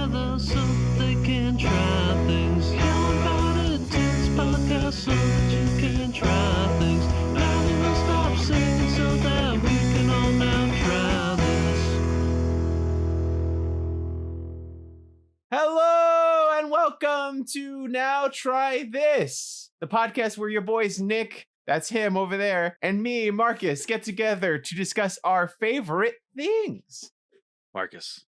together so they can try things. You're invited to this podcast so that you can try things. Now we will stop singing so that we can all now try this. Hello and welcome to Now Try This, the podcast where your boys Nick, that's him over there, and me, Marcus, get together to discuss our favorite things. Marcus,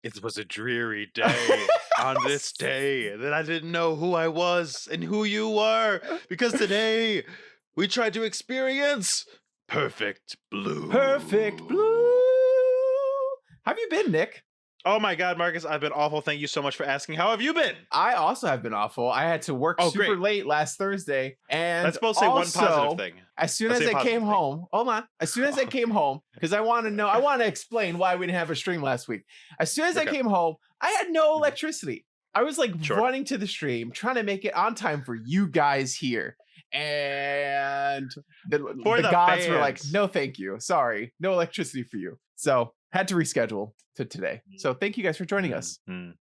it was a dreary day on this day that I didn't know who I was and who you were, because today we tried to experience Perfect Blue. Perfect Blue. How have you been, Nick? Oh my God, Marcus, I've been awful. Thank you so much for asking. How have you been? I also have been awful. I had to work super great. late last Thursday, and Let's both say one also, positive thing. As soon Let's as say I positive came thing. home, hold on. As soon as I came home, because I want to explain why we didn't have a stream last week. As soon as I Okay. came home, I had no electricity. I was like Sure. running to the stream, trying to make it on time for you guys here. And the For the gods were like, fans. no, thank you. Sorry. No electricity for you. So had to reschedule to today. So thank you guys for joining us. I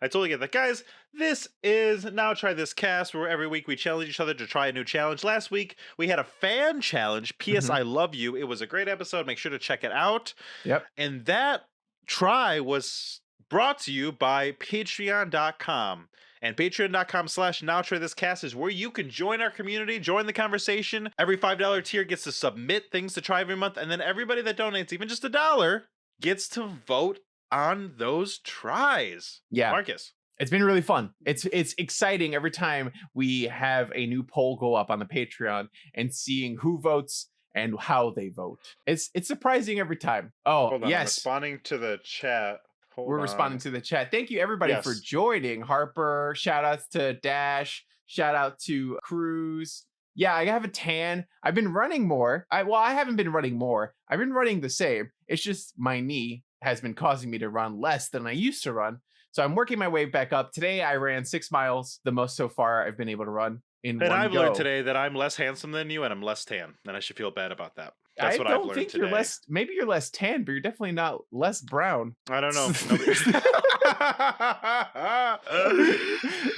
totally get that. Guys, this is Now Try This Cast, where every week we challenge each other to try a new challenge. Last week, we had a fan challenge, P.S. Mhm. I Love You. It was a great episode. Make sure to check it out. Yep. And that try was brought to you by patreon.com. And patreon.com/nowtrythiscast is where you can join our community, join the conversation. Every $5 tier gets to submit things to try every month. And then everybody that donates, even just $1, gets to vote on those tries. Yeah. Marcus. It's been really fun. It's exciting every time we have a new poll go up on the Patreon and seeing who votes and how they vote. It's surprising every time. Oh, Hold on, I'm yes. responding to the chat. We're responding to the chat. Thank you everybody for Yes. joining. Harper, shout outs to Dash, shout out to Cruz. Yeah, I have a tan. I've been running more. I haven't been running more. I've been running the same. It's just my knee has been causing me to run less than I used to run. So I'm working my way back up. Today I ran 6 miles, the most so far I've been able to run in And one I've go. learned today that I'm less handsome than you and I'm less tan. And I should feel bad about that. That's what I've learned think today. you're less. Maybe you're less tan, but you're definitely not less brown. I don't know.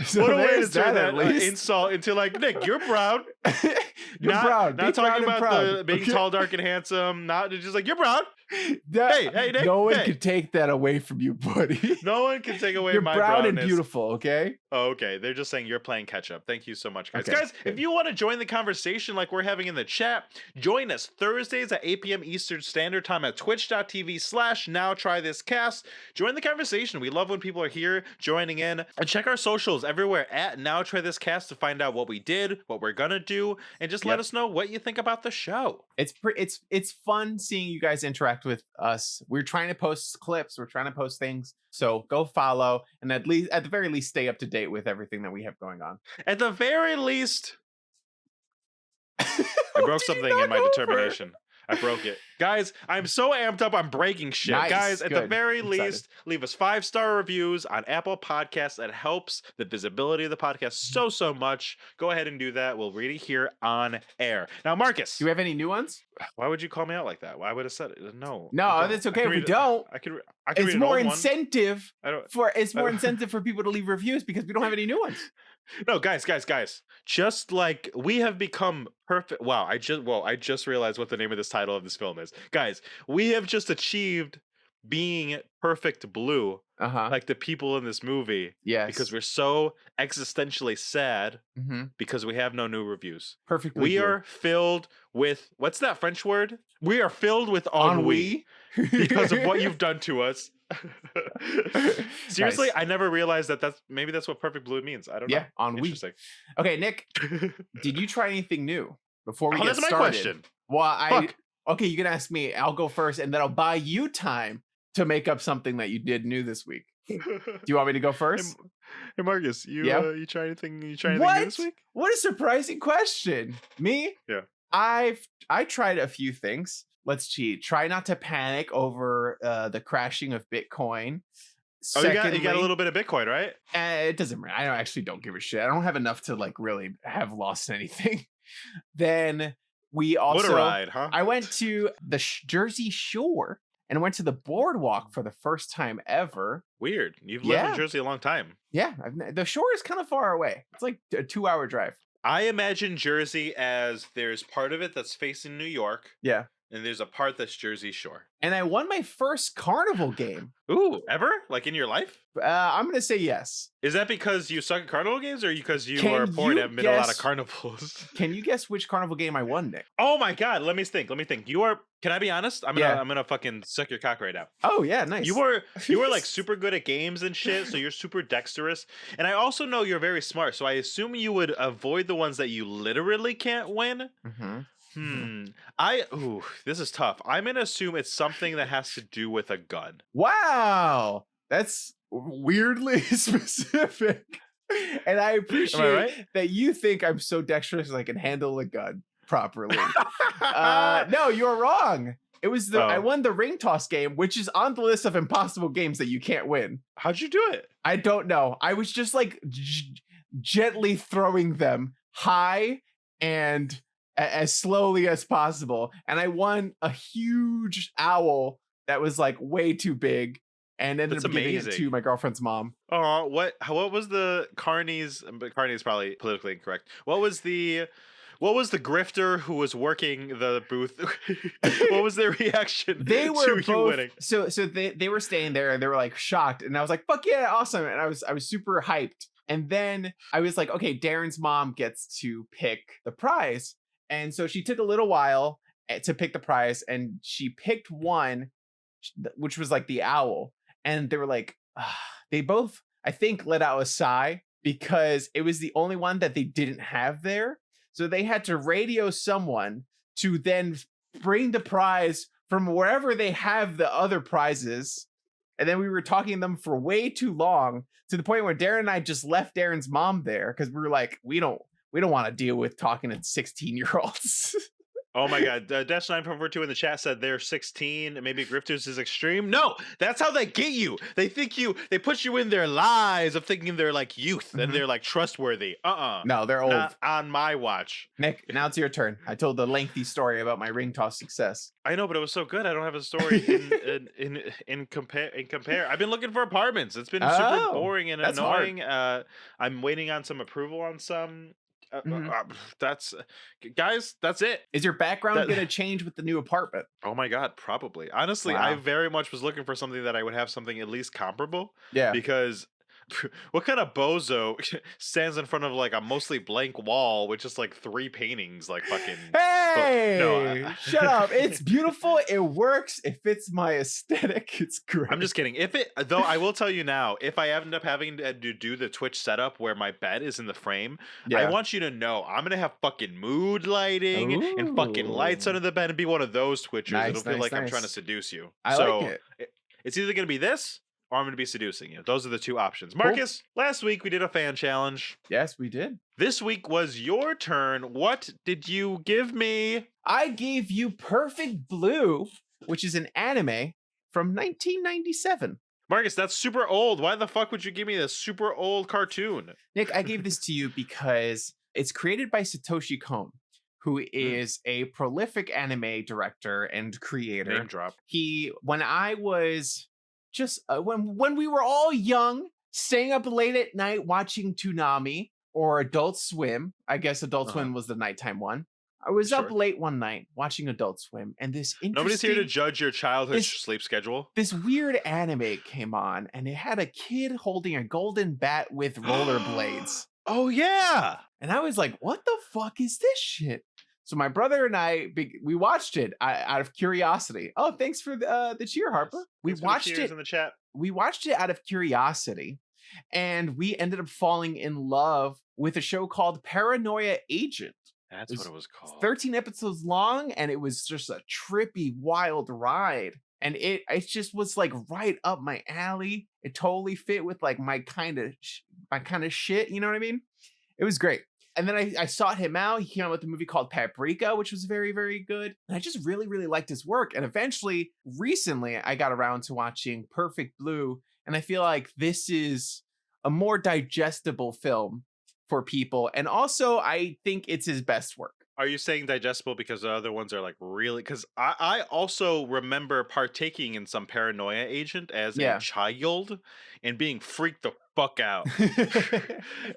So What a way to there's turn that, that at least. insult into like, Nick, you're brown. You're not, brown. Not Be talking proud and about proud. the being Okay? tall, dark, and handsome. Not just like, you're brown. That- Hey, Nick, no one hey. can take that away from you, buddy. No one can take away You're my brown and brownness. beautiful, okay? Oh, okay. They're just saying you're playing catch up. Thank you so much, guys. Okay, Guys, good. if you want to join the conversation like we're having in the chat, join us Thursdays at 8 p.m. Eastern Standard Time at twitch.tv/nowtrythiscast. Join the conversation. We love when people are here joining in. And check our socials everywhere at Now Try This Cast to find out what we did, what we're going to do, and just let Yep. us know what you think about the show. It's fun seeing you guys interact with us. We're trying to post clips, we're trying to post things. So go follow and at the very least stay up to date with everything that we have going on. At the very least, I broke something in my determination. I broke it. Guys, I'm so amped up. I'm breaking shit. Nice, Guys, at the good. very I'm excited. least, leave us 5-star reviews on Apple Podcasts. That helps the visibility of the podcast so much. Go ahead and do that. We'll read it here on air. Now, Marcus, Do we have any new ones? why would you call me out like that? Why would I said it? No. No, we that's don't. okay I if can we read it- don't. I can It's read an more old one. incentive I don't. for don't- incentive for people to leave reviews because we don't have any new ones. No, guys. Just like we have become perfect. Wow, I just realized what the name of this title of this film is. Guys, we have just achieved being perfect blue, Uh-huh. like the people in this movie, Yes. because we're so existentially sad Mhm. because we have no new reviews. Perfectly We blue. are filled with what's that French word? We are filled with ennui because of what you've done to us. Seriously, Nice. I never realized that's what perfect blue means. I don't know. Yeah, ennui. Interesting. Okay, Nick, did you try anything new before we Oh, get that's my started? question. Well, Fuck. okay, you can ask me. I'll go first, and then I'll buy you time to make up something that you did new this week. Do you want me to go first? Hey Marcus, Yeah? you try anything? You try anything What? new this week? What a surprising question. Me? Yeah. I tried a few things. Let's cheat. Try not to panic over the crashing of Bitcoin. Oh, you got a Secondly, little bit of Bitcoin, right? it doesn't matter. I don't give a shit. I don't have enough to like really have lost anything. Then we also What a ride, huh? I went to the Jersey Shore and went to the boardwalk for the first time ever. Weird. You've lived in Yeah. Jersey a long time. Yeah, the shore is kind of far away. It's like a 2-hour drive. I imagine Jersey as there's part of it that's facing New York, Yeah. and there's a part that's Jersey Shore. And I won my first carnival game. Ooh, ever? Like in your life? I'm going to say yes. Is that because you suck at carnival games, or because you Can are poor and you haven't been to a lot of guess- carnivals? Can you guess which carnival game I won, Nick? Oh my god, let me think. You are, can I be honest? I'm gonna fucking suck your cock right now. Oh, yeah, nice. You were like super good at games and shit, so you're super dexterous. And I also know you're very smart, so I assume you would avoid the ones that you literally can't win. Ooh, this is tough. I'm gonna assume it's something that has to do with a gun. Wow. That's weirdly specific. And I appreciate right? that you think I'm so dexterous I can handle a gun properly. No, you're wrong. It was I won the ring toss game, which is on the list of impossible games that you can't win. How'd you do it? I don't know. I was just like gently throwing them high and as slowly as possible. And I won a huge owl that was like way too big and ended That's up giving it amazing. to my girlfriend's mom. Oh, what was the Carney's? But Carney is probably politically incorrect. What was the grifter who was working the booth? What was their reaction They were to you winning? So they were staying there and they were like shocked. And I was like, fuck yeah, awesome. And I was super hyped. And then I was like, okay, Darren's mom gets to pick the prize. And so she took a little while to pick the prize, and she picked one, which was like the owl. And they were like, they both, I think, let out a sigh because it was the only one that they didn't have there. So they had to radio someone to then bring the prize from wherever they have the other prizes. And then we were talking to them for way too long, to the point where Darren and I just left Darren's mom there because we were like, we don't want to deal with talking to 16-year-olds. Oh my god, Dash 9.42 in the chat said they're 16 and maybe grifters is extreme. No, that's how they get you. They put you in their lies of thinking they're like youth and they're like trustworthy. No, they're old. Not on my watch. Nick, now it's your turn. I told the lengthy story about my ring toss success. I know, but it was so good. I don't have a story in compare. I've been looking for apartments. It's been super boring and that's annoying. I'm waiting on some approval on some. That's it. Is your background gonna change with the new apartment? Oh my god, probably. Honestly, Wow. I very much was looking for something that I would have something at least comparable. Yeah. Because what kind of bozo stands in front of like a mostly blank wall with just like 3 paintings like fucking Hey, no, shut up. It's beautiful. It works. It fits my aesthetic. It's great. I'm just kidding. Though I will tell you now, if I end up having to do the Twitch setup where my bed is in the frame, I want you to know I'm gonna have fucking mood lighting and fucking lights under the bed and be one of those Twitchers. Nice, It'll feel nice, like I'm nice. trying to seduce you. I like it. It's either gonna be this or I'm gonna be seducing you. Those are the 2 options. Marcus, last week we did a fan challenge. Yes, we did. This week was your turn. What did you give me? I gave you Perfect Blue, which is an anime from 1997. Marcus, that's super old. Why the fuck would you give me this super old cartoon? Nick, I gave this to you because it's created by Satoshi Kon, who is a prolific anime director and creator. Name drop. When I was just when we were all young, staying up late at night watching Toonami or Adult Swim. I guess Adult Swim was the nighttime one. I was up late one night watching Adult Swim, and Nobody's here to judge your childhood sleep schedule. This weird anime came on, and it had a kid holding a golden bat with rollerblades. Oh yeah. And I was like, what the fuck is this shit? So my brother and I, we watched it out of curiosity. Oh, thanks for the cheer, Harper. We watched it in the chat. We watched it out of curiosity, and we ended up falling in love with a show called Paranoia Agent. That's what it was called. 13 episodes long, and it was just a trippy, wild ride. And it just was like right up my alley. It totally fit with like my kind of shit. You know what I mean? It was great. And then I sought him out. He came out with a movie called Paprika, which was very, very good. And I just really, really liked his work. And eventually, recently, I got around to watching Perfect Blue. And I feel like this is a more digestible film for people. And also, I think it's his best work. Are you saying digestible because the other ones are like really? Because I also remember partaking in some Paranoia Agent as a Yeah. child and being freaked the fuck out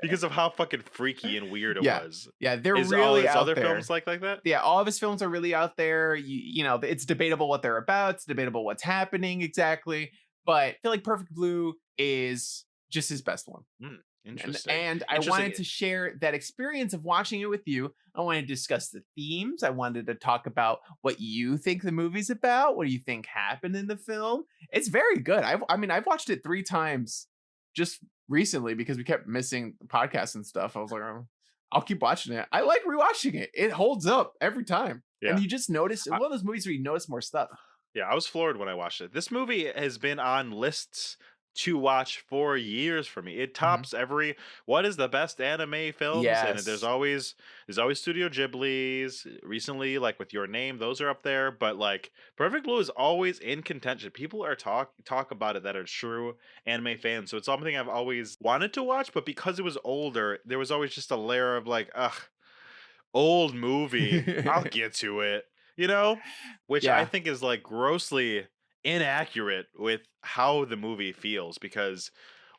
because of how fucking freaky and weird it Yeah. was. Yeah, they're Is all really his out other there. films like that? Yeah, all of his films are really out there. You know, it's debatable what they're about. It's debatable what's happening exactly. But I feel like Perfect Blue is just his best one. Mm, And, interesting. and I Interesting. wanted to share that experience of watching it with you. I wanted to discuss the themes. I wanted to talk about what you think the movie's about. What do you think happened in the film? It's very good. I mean, I've watched it 3 times just recently because we kept missing podcasts and stuff. I was like, "Oh, I'll keep watching it." I like rewatching it. It holds up every time. And Yeah. you just notice it's one of those movies where you notice more stuff. Yeah, I was floored when I watched it. This movie has been on lists to watch for years for me. It Mhm. tops every what is the best anime films, and Yes. there's always Studio Ghibli's. Recently, like with Your Name, those are up there. But like Perfect Blue is always in contention. People are talk about it that are true anime fans. So it's something I've always wanted to watch, but because it was older, there was always just a layer of like, ugh, old movie. I'll get to it, you know? Which I Yeah. think is like grossly inaccurate with how the movie feels because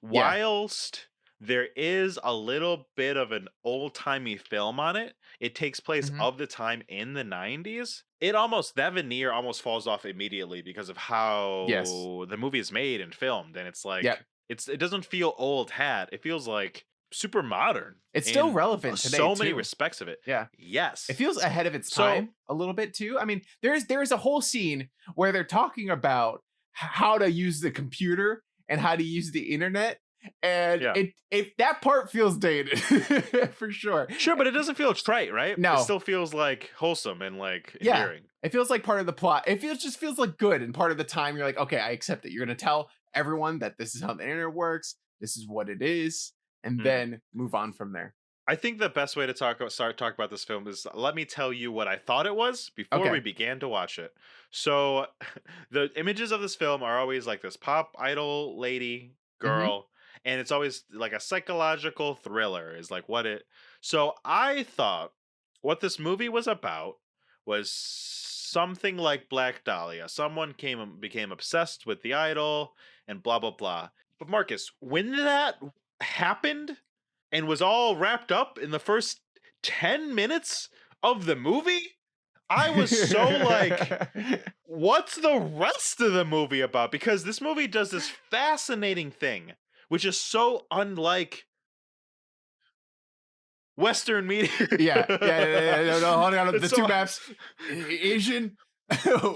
Yeah. whilst there is a little bit of an old-timey film on it, it takes place Mhm. of the time in the 90s. It almost that veneer almost falls off immediately because of Yes. how the movie is made and filmed and it's Yep. like it doesn't feel old hat. It feels like super modern It's still in relevant today so many too. respects of it. Yeah. It Yes. feels ahead of its So time a little bit too. I mean, there's a whole scene where they're talking about how to use the computer and how to use the internet, and yeah. it that part feels dated for sure. Sure, but it doesn't feel trite, right? It No, still feels like wholesome and like yeah, endearing. it feels like part of the plot. It feels just feels like good, and part of the time you're like, okay, I accept it. You're gonna tell everyone that this is how the internet works. This is what it is, and Mhm. then move on from there. I think the best way to talk about this film is let me tell you what I thought it was before we Okay. began to watch it. So the images of this film are always like this pop idol lady Hmm. girl and it's always like a psychological thriller is like what it So I thought what this movie was about was something like Black Dahlia. Someone became obsessed with the idol and blah blah blah. But Marcus, when that happened, and was all wrapped up in the first 10 minutes of the movie, I was so like, what's the rest of the movie about? Because this movie does this fascinating thing, which is so unlike Western media. Yeah. No, hold on. The It's two so maps, Asian,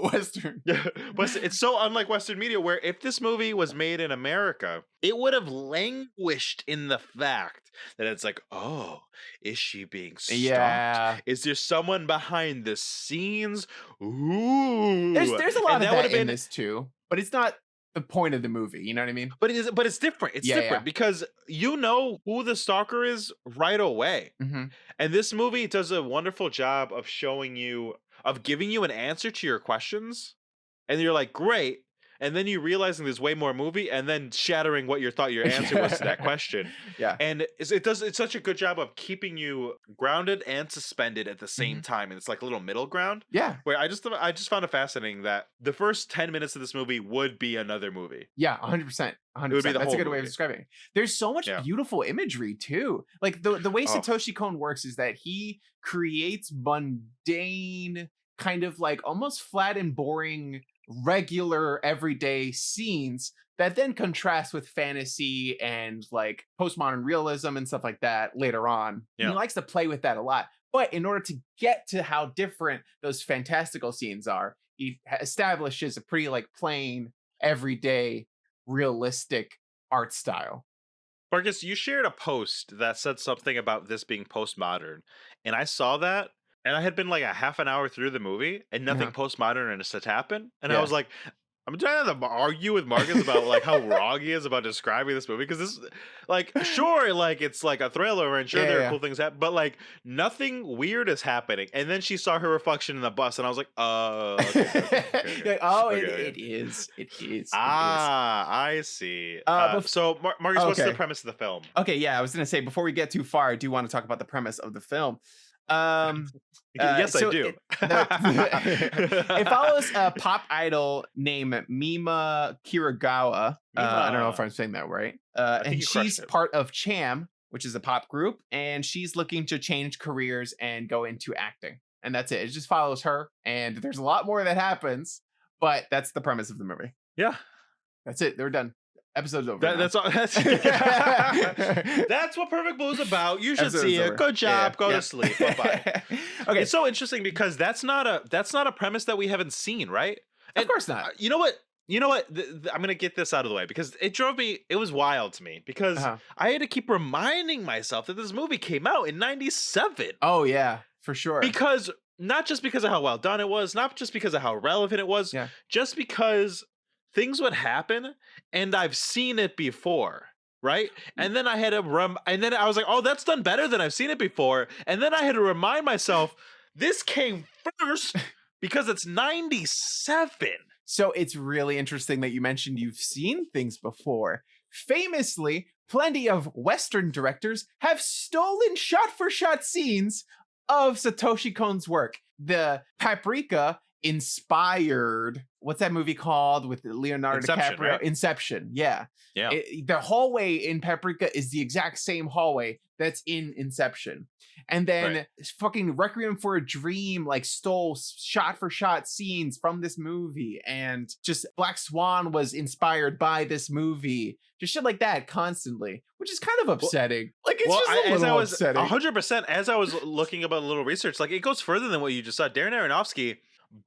Western. Yeah, it's so unlike Western media where if this movie was made in America, it would have languished in the fact that it's like, oh, is she being stalked? Yeah. Is there someone behind the scenes? Ooh. There's a lot And of that would that have in been this too, but it's not the point of the movie. You know what I mean? but it's different. It's Yeah. different because you know who the stalker is right away. Hmm. And this movie does a wonderful job of showing you of giving you an answer to your questions and you're like, great. And then you realizing there's way more movie, and then shattering what you thought your answer was to that question. Yeah. And it's such a good job of keeping you grounded and suspended at the same Hmm. time, and it's like a little middle ground. Yeah. Where I just found it fascinating that the first 10 minutes of this movie would be another movie. Yeah, 100%. It would be 100%. the That's a whole good way of movie. describing it. There's so much Yeah. beautiful imagery too. Like the way Oh, Satoshi Kon works is that he creates mundane, kind of like almost flat and boring, regular everyday scenes that then contrast with fantasy and like postmodern realism and stuff like that later on. And yeah. he likes to play with that a lot. But in order to get to how different those fantastical scenes are, he establishes a pretty like plain, everyday, realistic art style. Marcus, you shared a post that said something about this being postmodern, and I saw that, and I had been like a half an hour through the movie, and nothing Uh-huh. postmodern had happened, and I Yeah. was like, I'm trying to argue with Marcus about like how wrong he is about describing this movie because this, like, sure, like it's like a thriller, and sure there are Yeah. cool things happen, but like nothing weird is happening. And then she saw her reflection in the bus, and I was like, okay. You're like, oh, Okay. it is. It is. Ah, I see. So, Marcus, what's the okay. premise of the film? Okay, yeah, I was gonna say before we get too far, I do want to talk about the premise of the film. Yes, I so do. it follows a pop idol named Mima Kiragawa. I don't know if Mima. I'm saying that right. think And you crushed she's it. part of Cham, which is a pop group, and she's looking to change careers and go into acting. And that's it. It just follows her, and there's a lot more that happens, but that's the premise of the movie. Yeah. That's it. They're done. Episode's over. That's all. That's what Perfect Blue is about. You should Episode's see it. over. Good job. Yeah, Go yeah. to sleep. Bye bye. Okay. It's so interesting because that's not a premise that we haven't seen, right? Of course not. You know what? I'm gonna get this out of the way because it was wild to me because I had to keep reminding myself that this movie came out in '97. Oh yeah, for sure. Because not just because of how well done it was, not just because of how relevant it was, just because things would happen and I've seen it before, right? And then I had to and then I was like, oh, that's done better than I've seen it before. And then I had to remind myself, this came first because it's 97. So it's really interesting that you mentioned you've seen things before. Famously, plenty of Western directors have stolen shot-for-shot scenes of Satoshi Kon's work. The Paprika inspired, what's that movie called with Leonardo Inception, DiCaprio? right? Inception, yeah. Yeah. The hallway in Paprika is the exact same hallway that's in Inception. And then fucking Requiem for a Dream like stole shot for shot scenes from this movie, and just Black Swan was inspired by this movie. Just shit like that constantly, which is kind of upsetting. Like it's just a little upsetting. 100%. As I was looking about a little research, like it goes further than what you just saw. Darren Aronofsky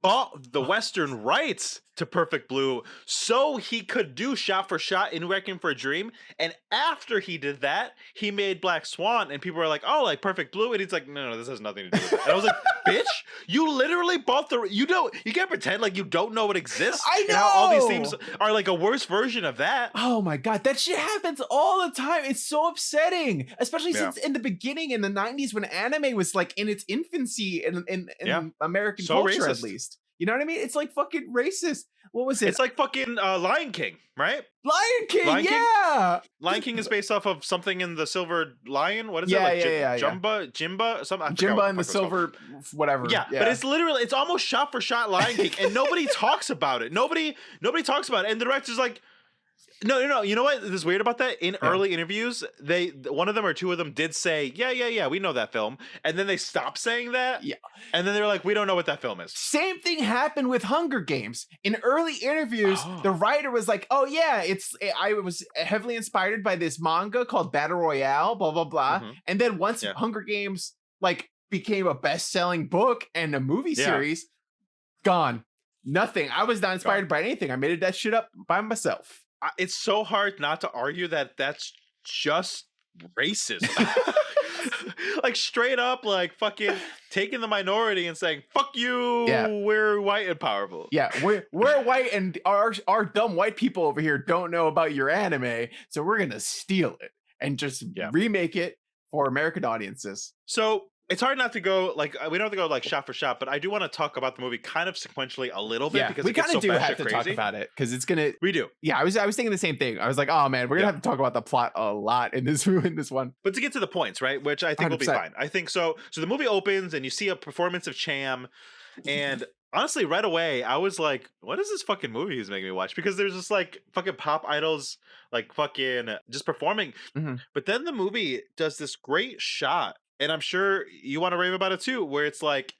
bought the Western rights to Perfect Blue so he could do shot for shot in Requiem for a Dream. And after he did that, he made Black Swan, and people were like, oh, like Perfect Blue. And he's like, no, this has nothing to do with it. And I was like, bitch, you literally bought you can't pretend like you don't know what exists. I know. And how all these themes are like a worse version of that. Oh my God, that shit happens all the time. It's so upsetting, especially since in the beginning in the 90s when anime was like in its infancy in American culture, at least. You know what I mean? It's like fucking racist. What was it? It's like fucking Lion King, right? Lion King, Lion King is based off of something in the Silver Lion. What is it? Jimba? Something. Jimba and the Silver, whatever. Yeah, but it's almost shot for shot Lion King, and nobody talks about it. Nobody talks about it, and the director's like, no. You know what is weird about that? In early interviews, one of them or two of them did say, yeah, we know that film, and then they stopped saying that. Yeah, and then they're like, we don't know what that film is. Same thing happened with Hunger Games. In early interviews, the writer was like, oh yeah, I was heavily inspired by this manga called Battle Royale, blah blah blah. And then once Hunger Games like became a best-selling book and a movie series, gone. Nothing. I was not inspired by anything. I made that shit up by myself. It's so hard not to argue that that's just racist. Like straight up, like fucking taking the minority and saying, fuck you, we're white and powerful. Yeah, we're white, and our dumb white people over here don't know about your anime, so we're gonna steal it and just remake it for American audiences. So it's hard not to go like we don't have to go like shot for shot, but I do want to talk about the movie kind of sequentially a little bit because we kind of do have to talk about it because it's gonna. We do. Yeah, I was thinking the same thing. I was like, oh man, we're gonna have to talk about the plot a lot in this one. But to get to the points, right? Which I think 100%. Will be fine. I think so. So the movie opens and you see a performance of Cham, and honestly, right away, I was like, what is this fucking movie he's making me watch? Because there's just like fucking pop idols, like fucking just performing. But then the movie does this great shot. And I'm sure you want to rave about it too, where it's like,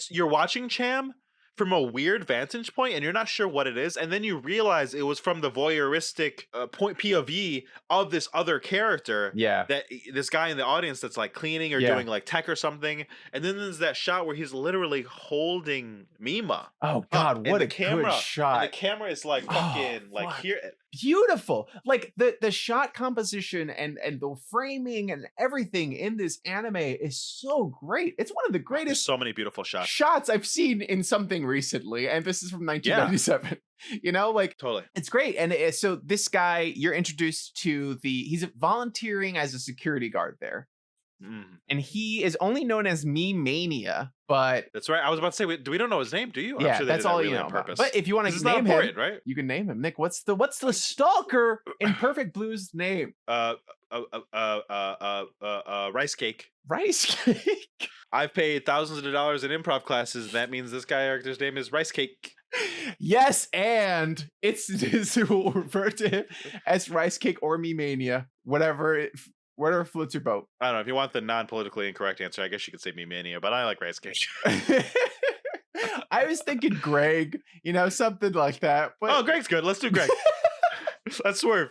you're watching Cham from a weird vantage point and you're not sure what it is. And then you realize it was from the voyeuristic point POV of this other character. Yeah. That this guy in the audience that's like cleaning or doing like tech or something. And then there's that shot where he's literally holding Mima. Oh God, what a good shot. And the camera is like fucking like here. Beautiful. Like the shot composition and the framing and everything in this anime is so great. It's one of the greatest. There's so many beautiful shots I've seen in something recently, and this is from 1997. You know, like totally, it's great. And so this guy, you're introduced to he's volunteering as a security guard there, and he is only known as Mimania, but That's right. I was about to say, we don't know his name, do you? I'm yeah, sure they that's did that all really you know on about. purpose. But if you want This to is not name him, important, right? you can name him. Nick, what's the stalker in Perfect Blue's name? Rice cake. Rice Cake. I've paid thousands of dollars in improv classes. That means this guy character's name is Rice Cake. Yes, and we'll refer to him as Rice Cake or Mimania, whatever floats your boat. I don't know if you want the non-politically incorrect answer. I guess you could say Me Mania, but I like Rice Cake. I was thinking Greg, something like that. But... Oh, Greg's good. Let's do Greg. Let's swerve.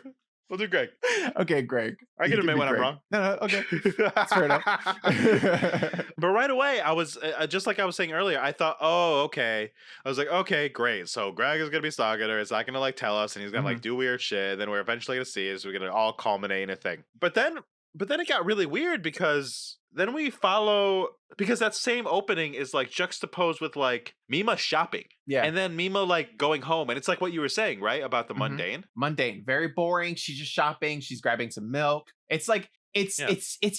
We'll do Greg. Okay, Greg. I can admit when I'm wrong. No, okay. That's fair enough. But right away, I was just like I was saying earlier. I thought, oh, okay. I was like, okay, great. So Greg is gonna be stalking her. It's not gonna like tell us, and he's gonna like do weird shit. Then we're eventually gonna see it. So we're gonna all culminate in a thing. But then it got really weird because then we follow because that same opening is like juxtaposed with like Mima shopping. Yeah. And then Mima like going home. And it's like what you were saying, right? About the mundane. Mundane. Very boring. She's just shopping. She's grabbing some milk. It's like it's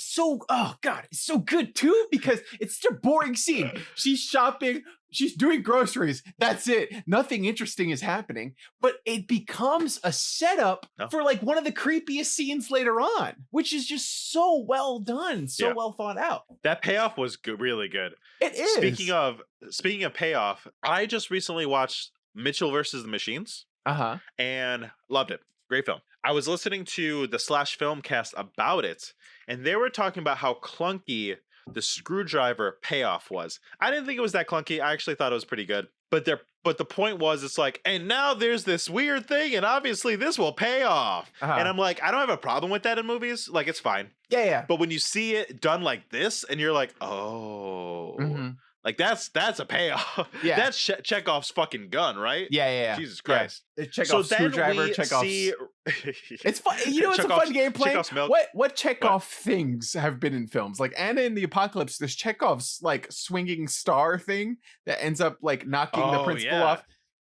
so oh god, it's so good too because it's such a boring scene. She's shopping, she's doing groceries. That's it. Nothing interesting is happening. But it becomes a setup for like one of the creepiest scenes later on, which is just so well done, so well thought out. That payoff was good, really good. It is. Speaking of payoff, I just recently watched Mitchell versus the Machines. And loved it. Great film. I was listening to the Slash Filmcast about it, and they were talking about how clunky the screwdriver payoff was. I didn't think it was that clunky. I actually thought it was pretty good. But the point was, it's like, and now there's this weird thing, and obviously this will pay off. And I'm like, I don't have a problem with that in movies. Like, it's fine. Yeah. But when you see it done like this, and you're like, oh. Like that's a payoff. Yeah, that's Chekhov's fucking gun, right? Yeah. Jesus Christ. Yeah. Chekhov's screwdriver. Chekhov's. It's fun. You know, it's a fun gameplay. What Chekhov things have been in films? Like Anna in the Apocalypse. There's Chekhov's like swinging star thing that ends up like knocking the principal off.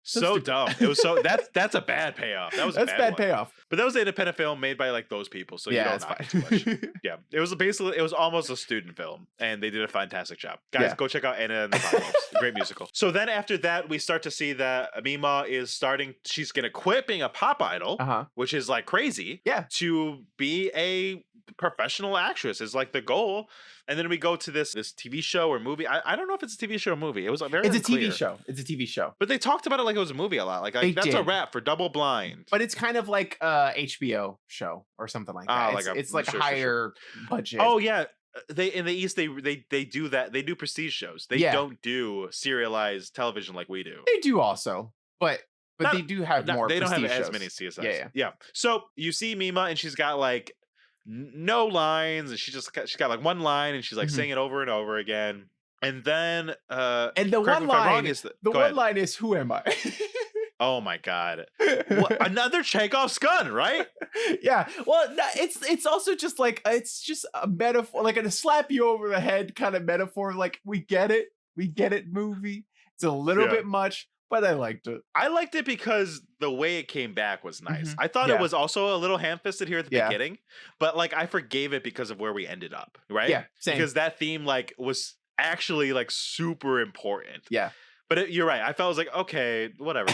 So dumb. It was so that's a bad payoff. That was a bad payoff. But that was an independent film made by like those people, so you don't knock it too much. Yeah, it was almost a student film, and they did a fantastic job. Guys, go check out Anna and the Apocalypse. Great musical. So then after that, we start to see that Mima is she's gonna quit being a pop idol, which is like crazy. Yeah, to be a professional actress is like the goal. And then we go to this TV show or movie. I don't know if it's a TV show or movie. It was very unclear. TV show. It's a TV show. But they talked about it like it was a movie a lot. Like that's a wrap for Double Blind. But it's kind of like a HBO show or something like that. It's like a higher budget. Oh yeah. They in the East they do that. They do prestige shows. They don't do serialized television like we do. They do also. But they do have more. They don't have shows. as many CSIs. Yeah. So you see Mima and she's got like no lines, and she got like one line, and she's like saying it over and over again. And then and the one line is one line is "Who am I?" Oh my god! Another Chekhov's gun, right? Yeah. Well, it's also just like it's just a metaphor, like a slap you over the head kind of metaphor. Like we get it, movie. It's a little bit much. But I liked it. I liked it because the way it came back was nice. I thought it was also a little ham-fisted here at the beginning, but like I forgave it because of where we ended up, right? Yeah, same. Because that theme like was actually like super important. Yeah. But you're right. I felt like, okay, whatever.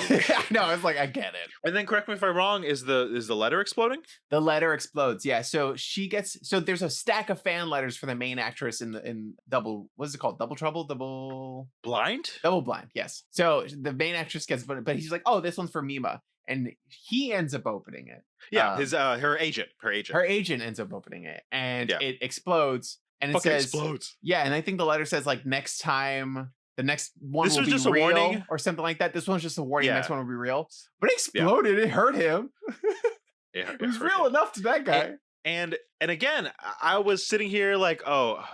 No, I was like, I get it. And then correct me if I'm wrong, is the letter exploding? The letter explodes, yeah. So there's a stack of fan letters for the main actress in Double, what is it called? Double Trouble? Double Blind? Double Blind, yes. So the main actress gets, but he's like, oh, this one's for Mima. And he ends up opening it. Yeah, her agent. Her agent ends up opening it. And it explodes. And it says explodes. Yeah, and I think the letter says like next time. The next one will be just real a warning or something like that. This one's just a warning. Next one will be real. But it exploded. It hurt him. It was real enough to that guy. And again, I was sitting here like, oh,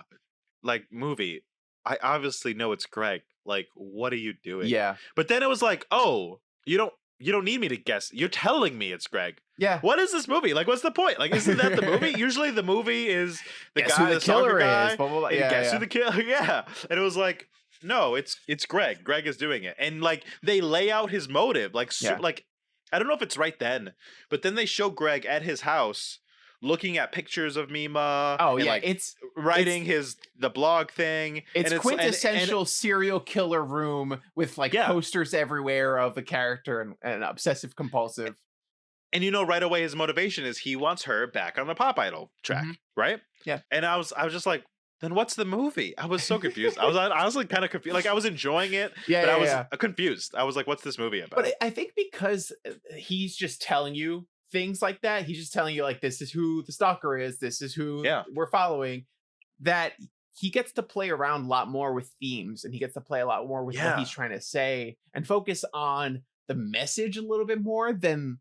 like movie. I obviously know it's Greg. Like, what are you doing? Yeah. But then it was like, oh, you don't need me to guess. You're telling me it's Greg. Yeah. What is this movie? Like, what's the point? Like, isn't that the movie? Usually the movie is the guess guy, who the killer is. Guess who the killer? Yeah. And it was like, no, it's Greg. Greg is doing it. And like they lay out his motive. Like like I don't know if it's right then, but then they show Greg at his house looking at pictures of Mima. Oh and yeah, like it's writing the blog thing. it's and quintessential serial killer room with like Yeah. posters everywhere of the character and obsessive compulsive. And you know right away his motivation is he wants her back on the pop idol track, right? Yeah. And I was just like, then what's the movie? I was so confused. I was honestly kind of confused. Like I was enjoying it, Yeah, but I was yeah. confused. I was like, what's this movie about? But I think because he's just telling you things like that, he's just telling you like this is who the stalker is, this is who we're following, that he gets to play around a lot more with themes, and he gets to play a lot more with what he's trying to say and focus on the message a little bit more than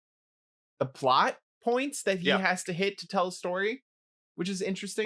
the plot points that he has to hit to tell a story, which is interesting.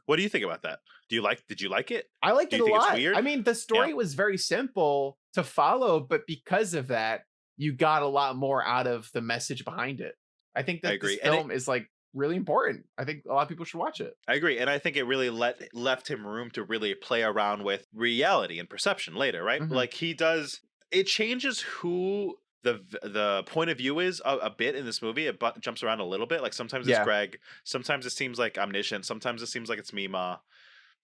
What do you think about that? Did you like it? I liked it a lot. It's weird? I mean, the story was very simple to follow, but because of that, you got a lot more out of the message behind it. I think that this film is like really important. I think a lot of people should watch it. I agree, and I think it really left him room to really play around with reality and perception later, right? Like he does. It changes who the point of view is a bit in this movie. It jumps around a little bit. Like sometimes it's Greg, sometimes it seems like Omniscient, sometimes it seems like it's Mima.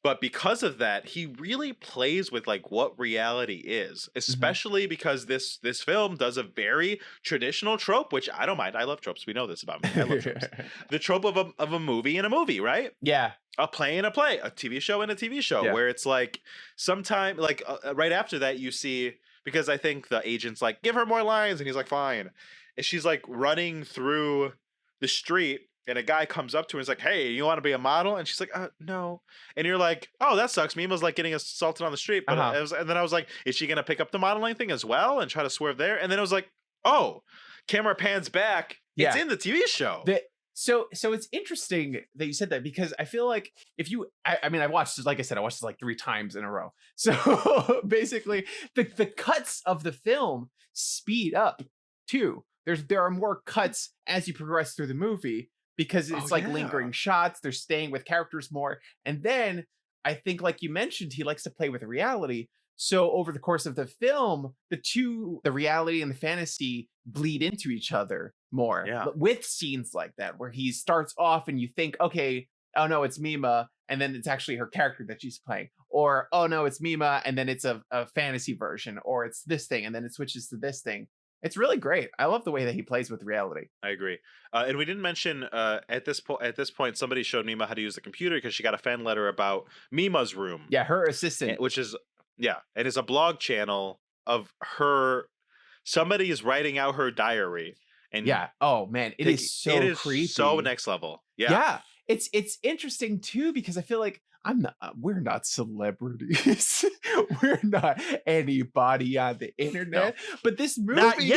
But because of that, he really plays with like what reality is, especially because this film does a very traditional trope, which I don't mind. I love tropes. We know this about me. I love tropes. The trope of a movie in a movie, right? Yeah. A play in a play, a TV show in a TV show, where it's like sometime like right after that you see, because I think the agent's like, give her more lines, and he's like, fine. And she's like running through the street, and a guy comes up to her and is like, hey, you want to be a model? And she's like, no. And you're like, oh, that sucks. Mima's like getting assaulted on the street. But and then I was like, is she going to pick up the modeling thing as well and try to swerve there? And then it was like, oh, camera pans back. It's in the TV show. So it's interesting that you said that, because I feel like if you, I mean, I watched this, like I said, I watched this like 3 times in a row. So basically the cuts of the film speed up too. There are more cuts as you progress through the movie, because it's lingering shots. They're staying with characters more. And then I think, like you mentioned, he likes to play with reality. So over the course of the film, the reality and the fantasy bleed into each other more with scenes like that, where he starts off and you think, okay, oh no, it's Mima, and then it's actually her character that she's playing. Or, oh no, it's Mima, and then it's a fantasy version, or it's this thing, and then it switches to this thing. It's really great. I love the way that he plays with reality. I agree. And we didn't mention at this point, somebody showed Mima how to use the computer because she got a fan letter about Mima's room. Yeah, her assistant. Which is, it is a blog channel of her. Somebody is writing out her diary. And oh man, it is so creepy. So next level. Yeah. It's interesting too, because I feel like we're not celebrities. We're not anybody on the internet. No. But this movie,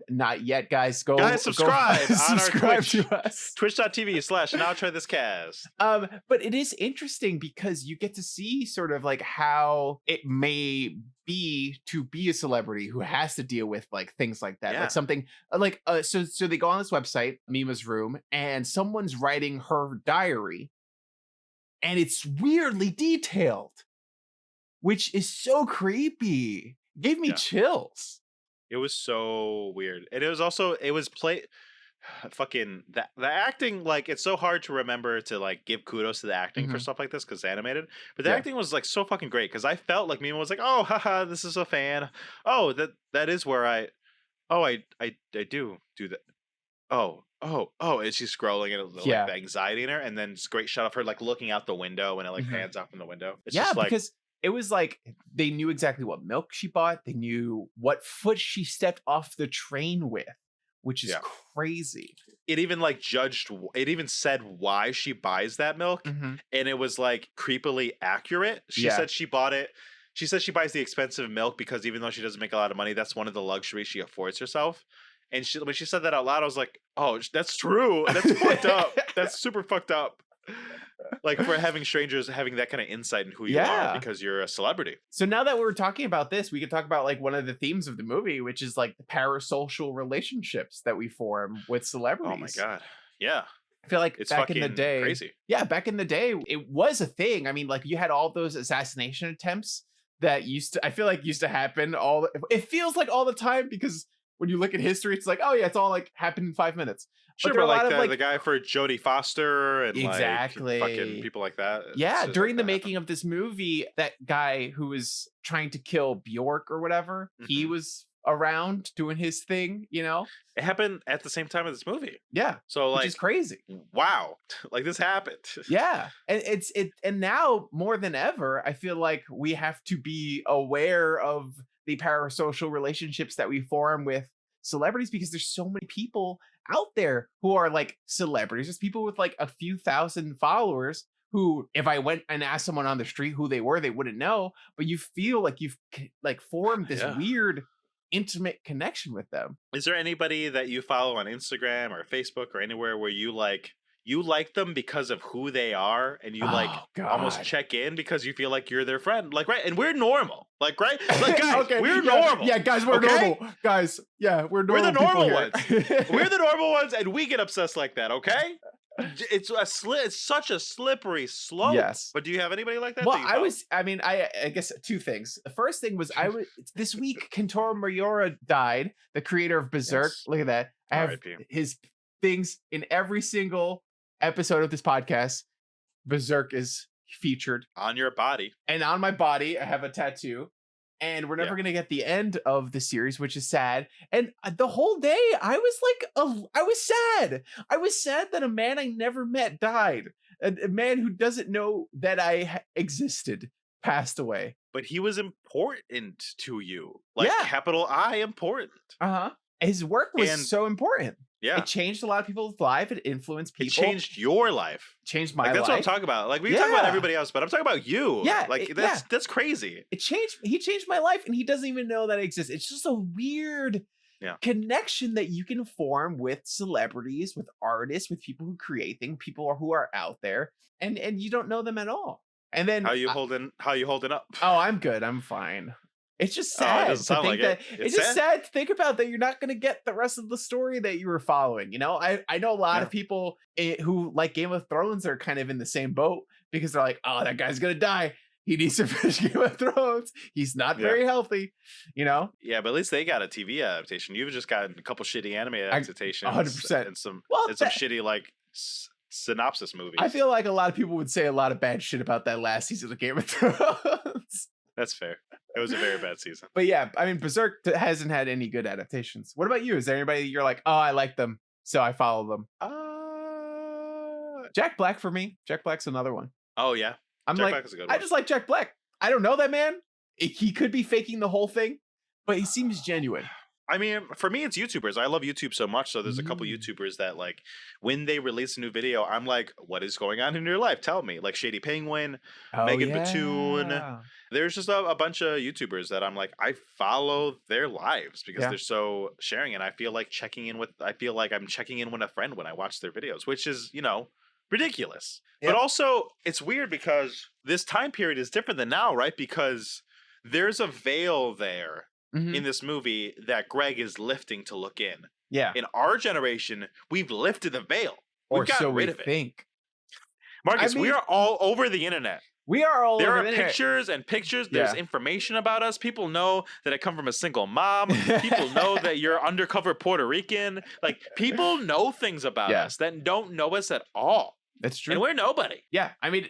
not yet, guys. Subscribe on our Twitch. To us. Twitch.tv/now try this cast. But it is interesting because you get to see sort of like how it may be to be a celebrity who has to deal with like things like that. Like something like so they go on this website, Mima's Room, and someone's writing her diary. And it's weirdly detailed, which is so creepy. It gave me chills. It was so weird. And it was fucking the acting, like it's so hard to remember to like give kudos to the acting for stuff like this because it's animated. But the acting was like so fucking great, because I felt like Mima was like, oh haha, this is a fan. Oh, that is where I do that. Oh, and she's scrolling and like the anxiety in her, and then it's a great shot of her like looking out the window, and it like pans out from the window. It's just like, because it was like they knew exactly what milk she bought. They knew what foot she stepped off the train with, which is crazy. It even like it even said why she buys that milk, and it was like creepily accurate. She said she bought it. She said she buys the expensive milk because even though she doesn't make a lot of money, that's one of the luxuries she affords herself. And when she said that out loud, I was like, oh, that's true. That's fucked up. That's super fucked up. Like, for having strangers having that kind of insight in who you are because you're a celebrity. So now that we're talking about this, we could talk about like one of the themes of the movie, which is like the parasocial relationships that we form with celebrities. Oh my God. Yeah. I feel like it's back in the day, crazy. Yeah, back in the day, it was a thing. I mean, like you had all those assassination attempts that used to happen it feels like all the time, because when you look at history, it's like, oh yeah, it's all like happened in 5 minutes. Sure, there are but a lot like of the guy for Jodie Foster and Exactly. like fucking people like that. Yeah, shit during like the that making happen. of this movie, that guy who was trying to kill Bjork or whatever, he Mhm. was around doing his thing, you know? It happened at the same time as this movie. Yeah, So which is like, crazy. wow, like this happened. Yeah, and and now more than ever, I feel like we have to be aware of the parasocial relationships that we form with celebrities, because there's so many people out there who are like celebrities. There's people with like a few thousand followers who, if I went and asked someone on the street who they were, they wouldn't know. But you feel like you've like formed this Yeah. weird, intimate connection with them. Is there anybody that you follow on Instagram or Facebook or anywhere where you like them because of who they are, and you like Oh, almost God. check in because you feel like you're their friend, like, right? And we're normal, like, right? Like, guys, we're yeah, normal. Yeah, guys, we're okay? normal. Guys, yeah, we're We're the normal. normal people here. We're the normal ones, and we get obsessed like that. Okay, it's it's such a slippery slope. Yes. But do you have anybody like that? Well, that you follow? I guess two things. The first thing was this week Kentaro Miura died, the creator of Berserk. Yes. Look at that. I have R.I.P. his things in every single episode of this podcast. Berserk is featured. On your body. And on my body, I have a tattoo. And we're never Yeah. going to get the end of the series, which is sad. And the whole day, I was like, I was sad. I was sad that a man I never met died. A man who doesn't know that I existed passed away. But he was important to you. Like, Yeah. capital I important. Uh-huh. His work was And- so important. Yeah. It changed a lot of people's lives. It influenced people. It changed your life. Changed my Like, that's what I'm life. talking about. Like, we talk about Yeah. everybody else, but I'm talking about you. Yeah, Like, that's crazy. He changed my life, and he doesn't even know that it exists. It's just a weird Yeah. connection that you can form with celebrities, with artists, with people who create things, people who are out there, and you don't know them at all. And then How you holding up? oh, I'm good. I'm fine. It's just Oh, it sad doesn't to sound think like that it. it's It's just sad to think about that you're not going to get the rest of the story that you were following. You know, I know a lot Yeah. of people who like Game of Thrones are kind of in the same boat, because they're like, oh, that guy's going to die. He needs to finish Game of Thrones. He's not Yeah. very healthy, you know? Yeah, but at least they got a TV adaptation. You've just gotten a couple shitty anime adaptations, 100%. and some Well, shitty like synopsis movies. I feel like a lot of people would say a lot of bad shit about that last season of Game of Thrones. That's fair. It was a very bad season. But yeah, I mean, Berserk hasn't had any good adaptations. What about you? Is there anybody you're like, oh, I like them, so I follow them? Jack Black for me. Jack Black's another one. Oh yeah, I'm Jack like, Black is a good I one. just like Jack Black. I don't know that man. He could be faking the whole thing, but he seems genuine. I mean, for me, it's YouTubers. I love YouTube so much. So there's a couple Mm. YouTubers that, like, when they release a new video, I'm like, what is going on in your life? Tell me. Like Shady Penguin. Oh, Megan yeah. Batoon. There's just a bunch of YouTubers that I'm like, I follow their lives because Yeah. they're so sharing. And I feel like I feel like I'm checking in with a friend when I watch their videos, which is, you know, ridiculous. Yep. But also, it's weird because this time period is different than now, right? Because there's a veil there Mhm. in this movie that Greg is lifting to look in. Yeah. In our generation, we've lifted the veil. Or We've gotten so we rid of it. think. Marcus, we mean- are all over the internet. We are all There over are the internet. pictures and pictures. There's Yeah. information about us. People know that I come from a single mom. People know that you're undercover Puerto Rican. Like, people know things about Yeah. us that don't know us at all. That's true. And we're nobody. Yeah, I mean,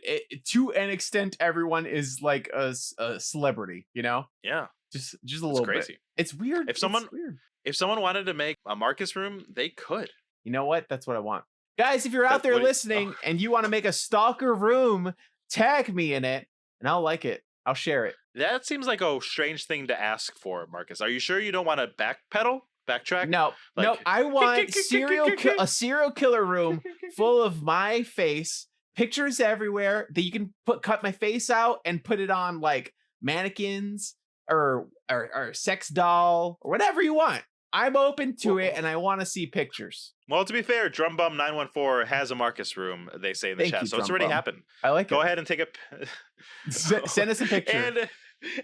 to an extent, everyone is like a celebrity, you know, Yeah. just a It's little crazy. bit. It's weird. If someone- It's weird. If someone wanted to make a Marcus room, they could. You know what? That's what I want, guys. If you're out That's there what listening and you want to make a stalker room, tag me in it, and I'll like it. I'll share it. That seems like a strange thing to ask for, Marcus. Are you sure you don't want to backtrack? No, Like- no, I want a serial killer room full of my face, pictures everywhere that you can cut my face out and put it on like mannequins or sex doll or whatever you want. I'm open to it, and I want to see pictures. Well, to be fair, Drum Bum 914 has a Marcus room, they say in the Thank chat. you, So it's Drum already Bum. happened. I like Go it. ahead and take a Send us a picture.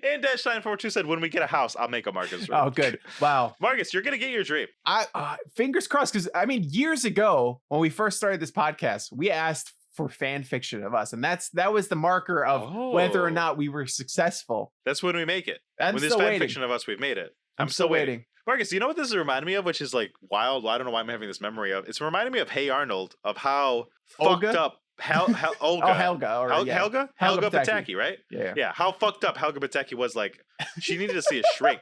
And Dash 942 said, when we get a house, I'll make a Marcus room. Oh, good. Wow. Marcus, you're gonna get your dream. I fingers crossed, because I mean, years ago when we first started this podcast, we asked for fan fiction of us, and that was the marker of whether or Oh. not we were successful. That's when we make it. I'm when there's still fan waiting. fiction of us, we've made it. I'm still waiting. Marcus, you know what this is reminding me of, which is like wild? I don't know why I'm having this memory of. It's reminding me of Hey Arnold, of how fucked Olga? up Olga. Oh, Helga. Or, yeah. Helga Helga Pataki, right? Yeah. Yeah, how fucked up Helga Pataki was. Like, she needed to see a shrink.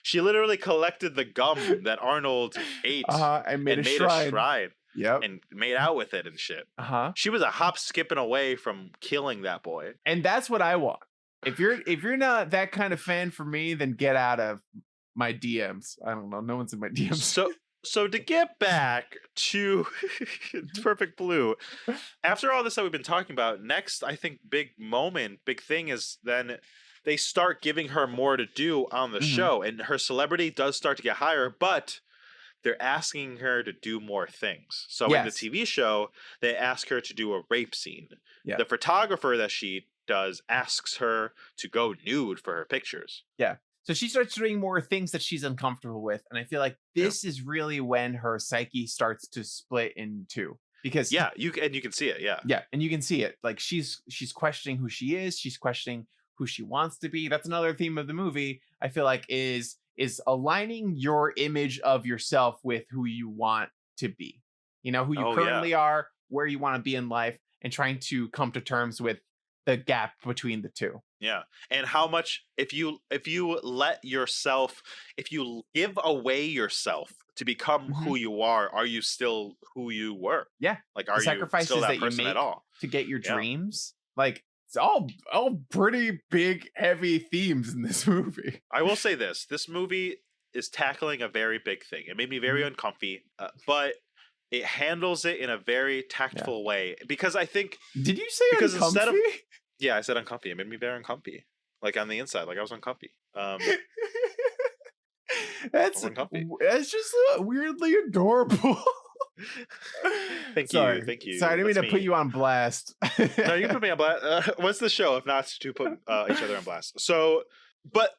She literally collected the gum that Arnold ate And made a shrine. Yep. and made out with it and shit. She was a hop skipping away from killing that boy. And that's what I want. If you're not that kind of fan for me, then get out of my DMs. I don't know. No one's in my DMs. So to get back to Perfect Blue, after all this that we've been talking about, next I think big thing is then they start giving her more to do on the show, and her celebrity does start to get higher, but they're asking her to do more things. So in the TV show, they ask her to do a rape scene. Yeah. The photographer that she does asks her to go nude for her pictures. Yeah. So she starts doing more things that she's uncomfortable with. And I feel like this is really when her psyche starts to split in two. Because you can see it. Yeah. And you can see it. Like she's questioning who she is. She's questioning who she wants to be. That's another theme of the movie, I feel like, is aligning your image of yourself with who you want to be. You know, who you currently are, where you want to be in life, and trying to come to terms with the gap between the two. Yeah. And how much, if you give away yourself to become who you are you still who you were? Yeah. Like, are the sacrifices you still that that person you make at all to get your dreams? Like, it's all pretty big, heavy themes in this movie. I will say this movie is tackling a very big thing. It made me very uncomfy, but it handles it in a very tactful way, because I think. Did you say because uncomfy? Instead of, yeah, I said uncomfy. It made me very uncomfy, like on the inside, like I was uncomfy. That's just weirdly adorable. Thank you. Sorry, I didn't mean to put you on blast. No, you can put me on blast. What's the show if not to put each other on blast? So, but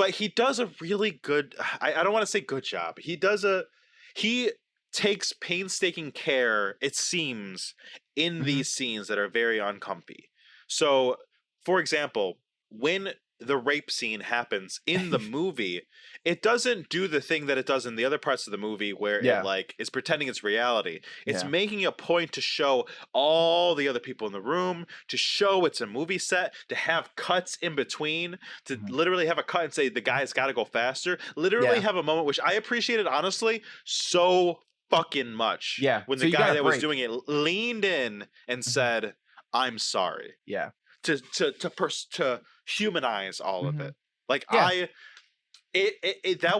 he does a really good. I don't want to say good job. He takes painstaking care, it seems, in these scenes that are very uncomfy. So, for example, when the rape scene happens in the movie, it doesn't do the thing that it does in the other parts of the movie where it like is pretending it's reality. It's making a point to show all the other people in the room, to show it's a movie set, to have cuts in between, to literally have a cut and say the guy's got to go faster. Literally have a moment which I appreciated, honestly, so fucking much. Yeah. When the guy that was doing it leaned in and said, "I'm sorry." Yeah. To humanize all of it. Like that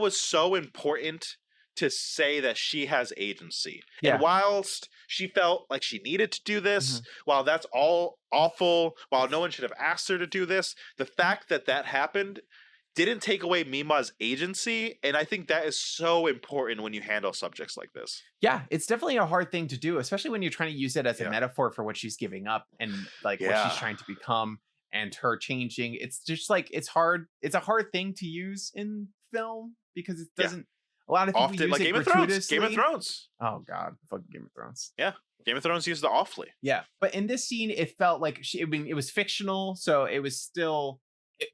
was so important to say that she has agency. And whilst she felt like she needed to do this, while that's all awful, while no one should have asked her to do this, the fact that happened didn't take away Mima's agency, and I think that is so important when you handle subjects like this. Yeah, it's definitely a hard thing to do, especially when you're trying to use it as a metaphor for what she's giving up and like what she's trying to become and her changing. It's just like it's hard. It's a hard thing to use in film because it doesn't. A lot of people often, use like it Game of Thrones. gratuitously. Game of Thrones. Oh God, fucking Game of Thrones. Yeah, Game of Thrones used it awfully. Yeah, but in this scene, it felt like it was fictional, so it was still,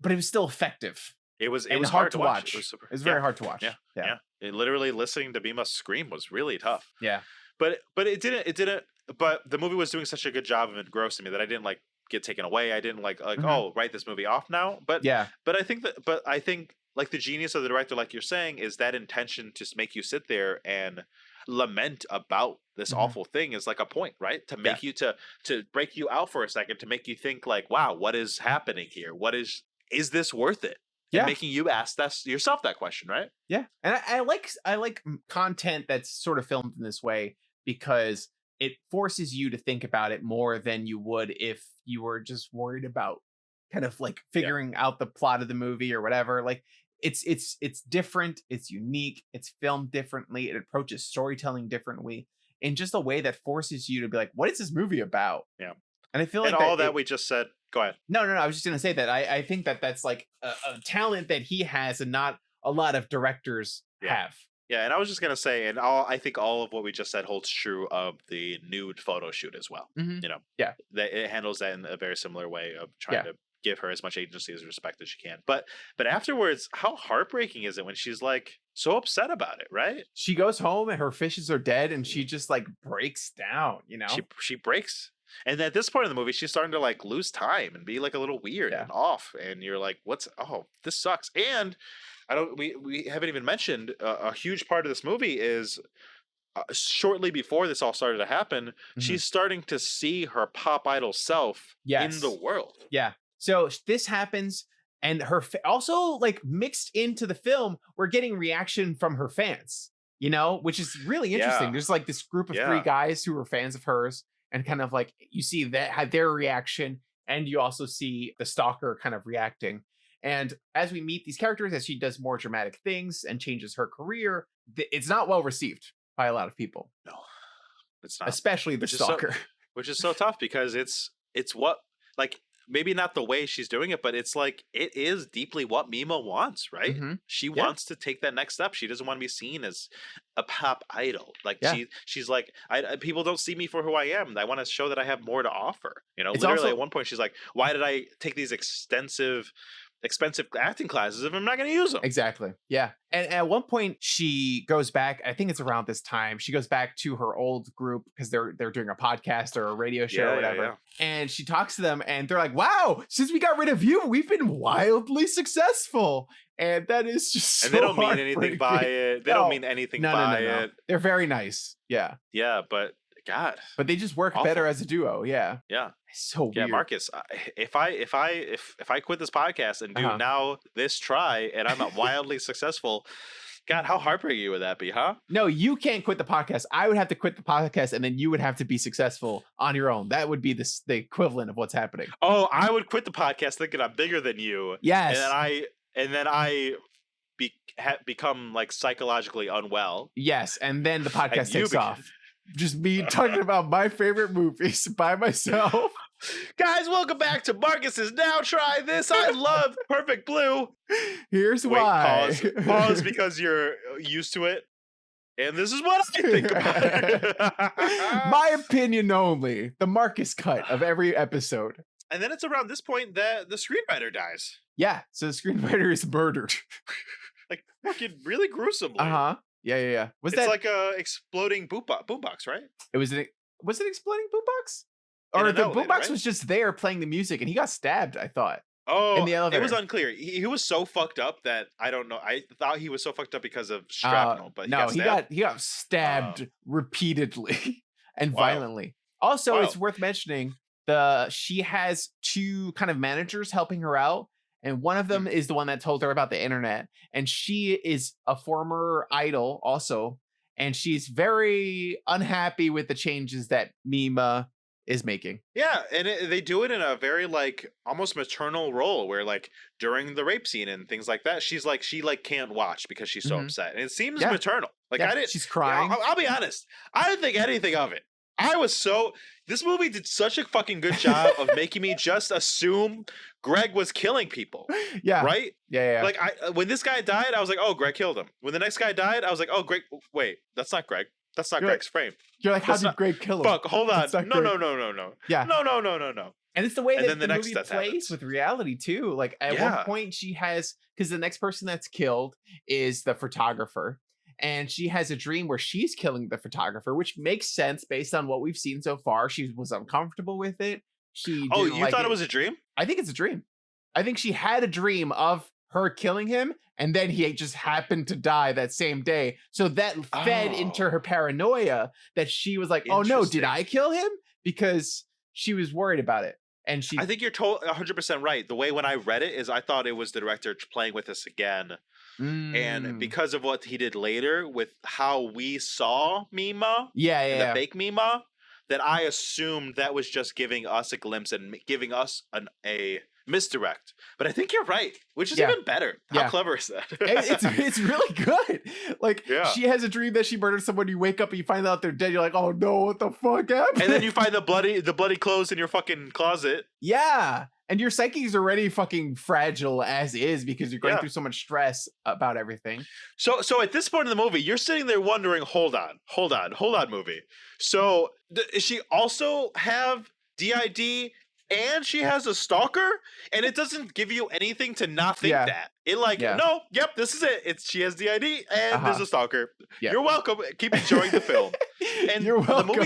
but it was still effective. It was hard to watch. It was very hard to watch. Yeah. It literally, listening to Mima scream was really tough. Yeah. But it didn't. But the movie was doing such a good job of engrossing me that I didn't like get taken away. I didn't like oh, write this movie off now. But I think like the genius of the director, like you're saying, is that intention to make you sit there and lament about this awful thing is like a point, right? To make you to break you out for a second, to make you think like, wow, what is happening here? Is this worth it? And making you ask yourself that question, right? Yeah. And I like content that's sort of filmed in this way because it forces you to think about it more than you would if you were just worried about kind of like figuring out the plot of the movie or whatever. Like it's different, it's unique, it's filmed differently, it approaches storytelling differently in just a way that forces you to be like, what is this movie about? Yeah. And I feel like all that we just said. Go ahead. No. I was just going to say that I think that's like a talent that he has and not a lot of directors have. Yeah, and I was just going to say, and I think all of what we just said holds true of the nude photo shoot as well. You know, that it handles that in a very similar way of trying to give her as much agency as respect as she can. But afterwards, how heartbreaking is it when she's like so upset about it, right? She goes home and her fishes are dead, and she just like breaks down, you know? She breaks. And at this point in the movie, she's starting to like lose time and be like a little weird Yeah. and off. And you're like, this sucks. And we haven't even mentioned a huge part of this movie is shortly before this all started to happen, she's starting to see her pop idol self in the world. Yeah. So this happens, and her also like mixed into the film, we're getting reaction from her fans, you know, which is really interesting. Yeah. There's like this group of 3 guys who are fans of hers, and kind of like you see that had their reaction, and you also see the stalker kind of reacting. And as we meet these characters, as she does more dramatic things and changes her career, it's not well received by a lot of people. No, it's not. Especially the stalker. Which is so tough because it's what, like, maybe not the way she's doing it, but it's like it is deeply what Mima wants, right? She wants to take that next step. She doesn't want to be seen as a pop idol. Like she's like, people don't see me for who I am. I want to show that I have more to offer. You know, literally also, at one point she's like, why did I take these expensive acting classes if I'm not going to use them? Exactly. Yeah. And at one point she goes back, I think it's around this time, she goes back to her old group because they're doing a podcast or a radio show or whatever. And she talks to them and they're like, wow, since we got rid of you, we've been wildly successful. And that is just and they don't mean anything by it. They don't mean anything by it. They're very nice. Yeah. Yeah, but God. But they just work better as a duo. Yeah. Yeah. It's so weird. Yeah, Marcus, if I quit this podcast and do now this try and I'm wildly successful, God, how heartbreaking would that be, huh? No, you can't quit the podcast. I would have to quit the podcast, and then you would have to be successful on your own. That would be the equivalent of what's happening. Oh, I would quit the podcast thinking I'm bigger than you. Yes. And then I become like psychologically unwell. Yes, and then the podcast takes off. Just me talking about my favorite movies by myself. Guys, welcome back to Marcus's Now Try This. I love Perfect Blue. Here's why. Pause because you're used to it. And this is what I think about it. My opinion only. The Marcus cut of every episode. And then it's around this point that the screenwriter dies. Yeah, so the screenwriter is murdered. Like, fucking really gruesomely. Uh-huh. Yeah. It's like a exploding boombox, right? Was it exploding boombox? Or the boombox was just there playing the music and he got stabbed, I thought. Oh, in the elevator. It was unclear. He was so fucked up that I don't know. I thought he was so fucked up because of shrapnel, but he got stabbed repeatedly and violently. Also, it's worth mentioning she has 2 kind of managers helping her out. And one of them is the one that told her about the internet. And she is a former idol also. And she's very unhappy with the changes that Mima is making. Yeah, and they do it in a very like almost maternal role where like during the rape scene and things like that, she can't watch because she's so upset. And it seems maternal. Like she's crying. I'll be honest. I didn't think anything of it. This movie did such a fucking good job of making me just assume Greg was killing people. Yeah. Right? Yeah. Like when this guy died, I was like, oh, Greg killed him. When the next guy died, I was like, oh, Greg, wait, that's not Greg. That's not Greg's frame. You're like, how did Greg kill him? Fuck, hold on. No. Yeah. No. And it's the way that the movie plays with reality too. Like at one point she has, because the next person that's killed is the photographer. And she has a dream where she's killing the photographer, which makes sense based on what we've seen so far. She was uncomfortable with it. You thought it was a dream? I think it's a dream. I think she had a dream of her killing him, and then he just happened to die that same day. So that fed into her paranoia that she was like, oh no, did I kill him? Because she was worried about it. And I think you're 100% right. The way when I read it is I thought it was the director playing with us again. And because of what he did later with how we saw Mima, the fake Mima, that I assumed that was just giving us a glimpse and giving us a misdirect. But I think you're right, which is even better. How clever is that? it's really good. Like she has a dream that she murdered someone. You wake up and you find out they're dead. You're like, oh no, what the fuck happened? And then you find the bloody clothes in your fucking closet. Yeah. And your psyche is already fucking fragile as is because you're going through so much stress about everything. So at this point in the movie, you're sitting there wondering, hold on, movie. So does she also have DID and she has a stalker, and it doesn't give you anything to not think Yeah. that. It like, Yeah. no, yep, this is it. It's she has the ID and there's Uh-huh. a stalker. Yeah. You're welcome. Keep enjoying the film. And You're welcome.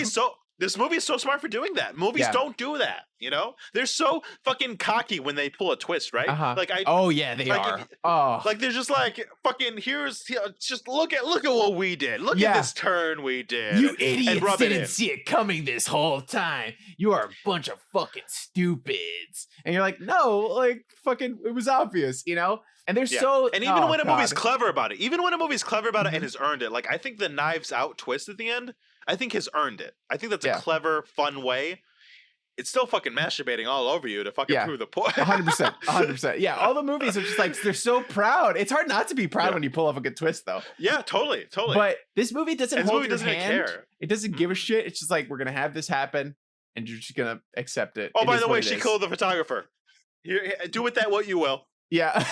this movie is so smart for doing that. Movies Yeah. don't do that, you know? They're so fucking cocky when they pull a twist, right? Uh-huh. Like Oh yeah, they like, are. Oh, like they're just like fucking just look at what we did. Look Yeah. at this turn we did. you and idiots rub it in. didn't see it coming this whole time. You are a bunch of fucking stupids. And you're like, no, like fucking, it was obvious, you know? And they're Yeah. so. And even oh, when a movie's God. clever about it, and Mhm. has earned it, like I think the Knives Out twist at the end, I think has earned it. I think that's Yeah. a clever, fun way. It's still fucking masturbating all over you to fucking Yeah. prove the point. 100%. 100%. Yeah, all the movies are just like, they're so proud. It's hard not to be proud Yeah. when you pull off a good twist, though. Yeah, totally. But this movie doesn't And this hold movie your doesn't even hand. care. It doesn't give a shit. It's just like, we're going to have this happen, and you're just going to accept it. Oh, It by is the what way, it she is. killed the photographer. Do with that what you will. Yeah.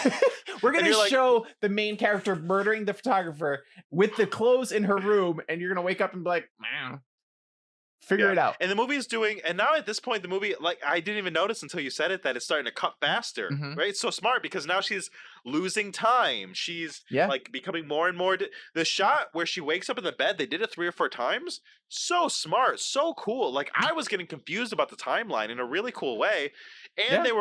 We're going you're to like- show the main character murdering the photographer with the clothes in her room, and you're going to wake up and be like, man, figure Yeah. it out. And the movie is doing, and now at this point, the movie, like, I didn't even notice until you said it that it's starting to cut faster, Mhm. right? It's so smart because now she's losing time. She's Yeah. like becoming more and more. The shot where she wakes up in the bed, they did it 3 or 4 times. So smart, so cool. Like, I was getting confused about the timeline in a really cool way. And Yeah.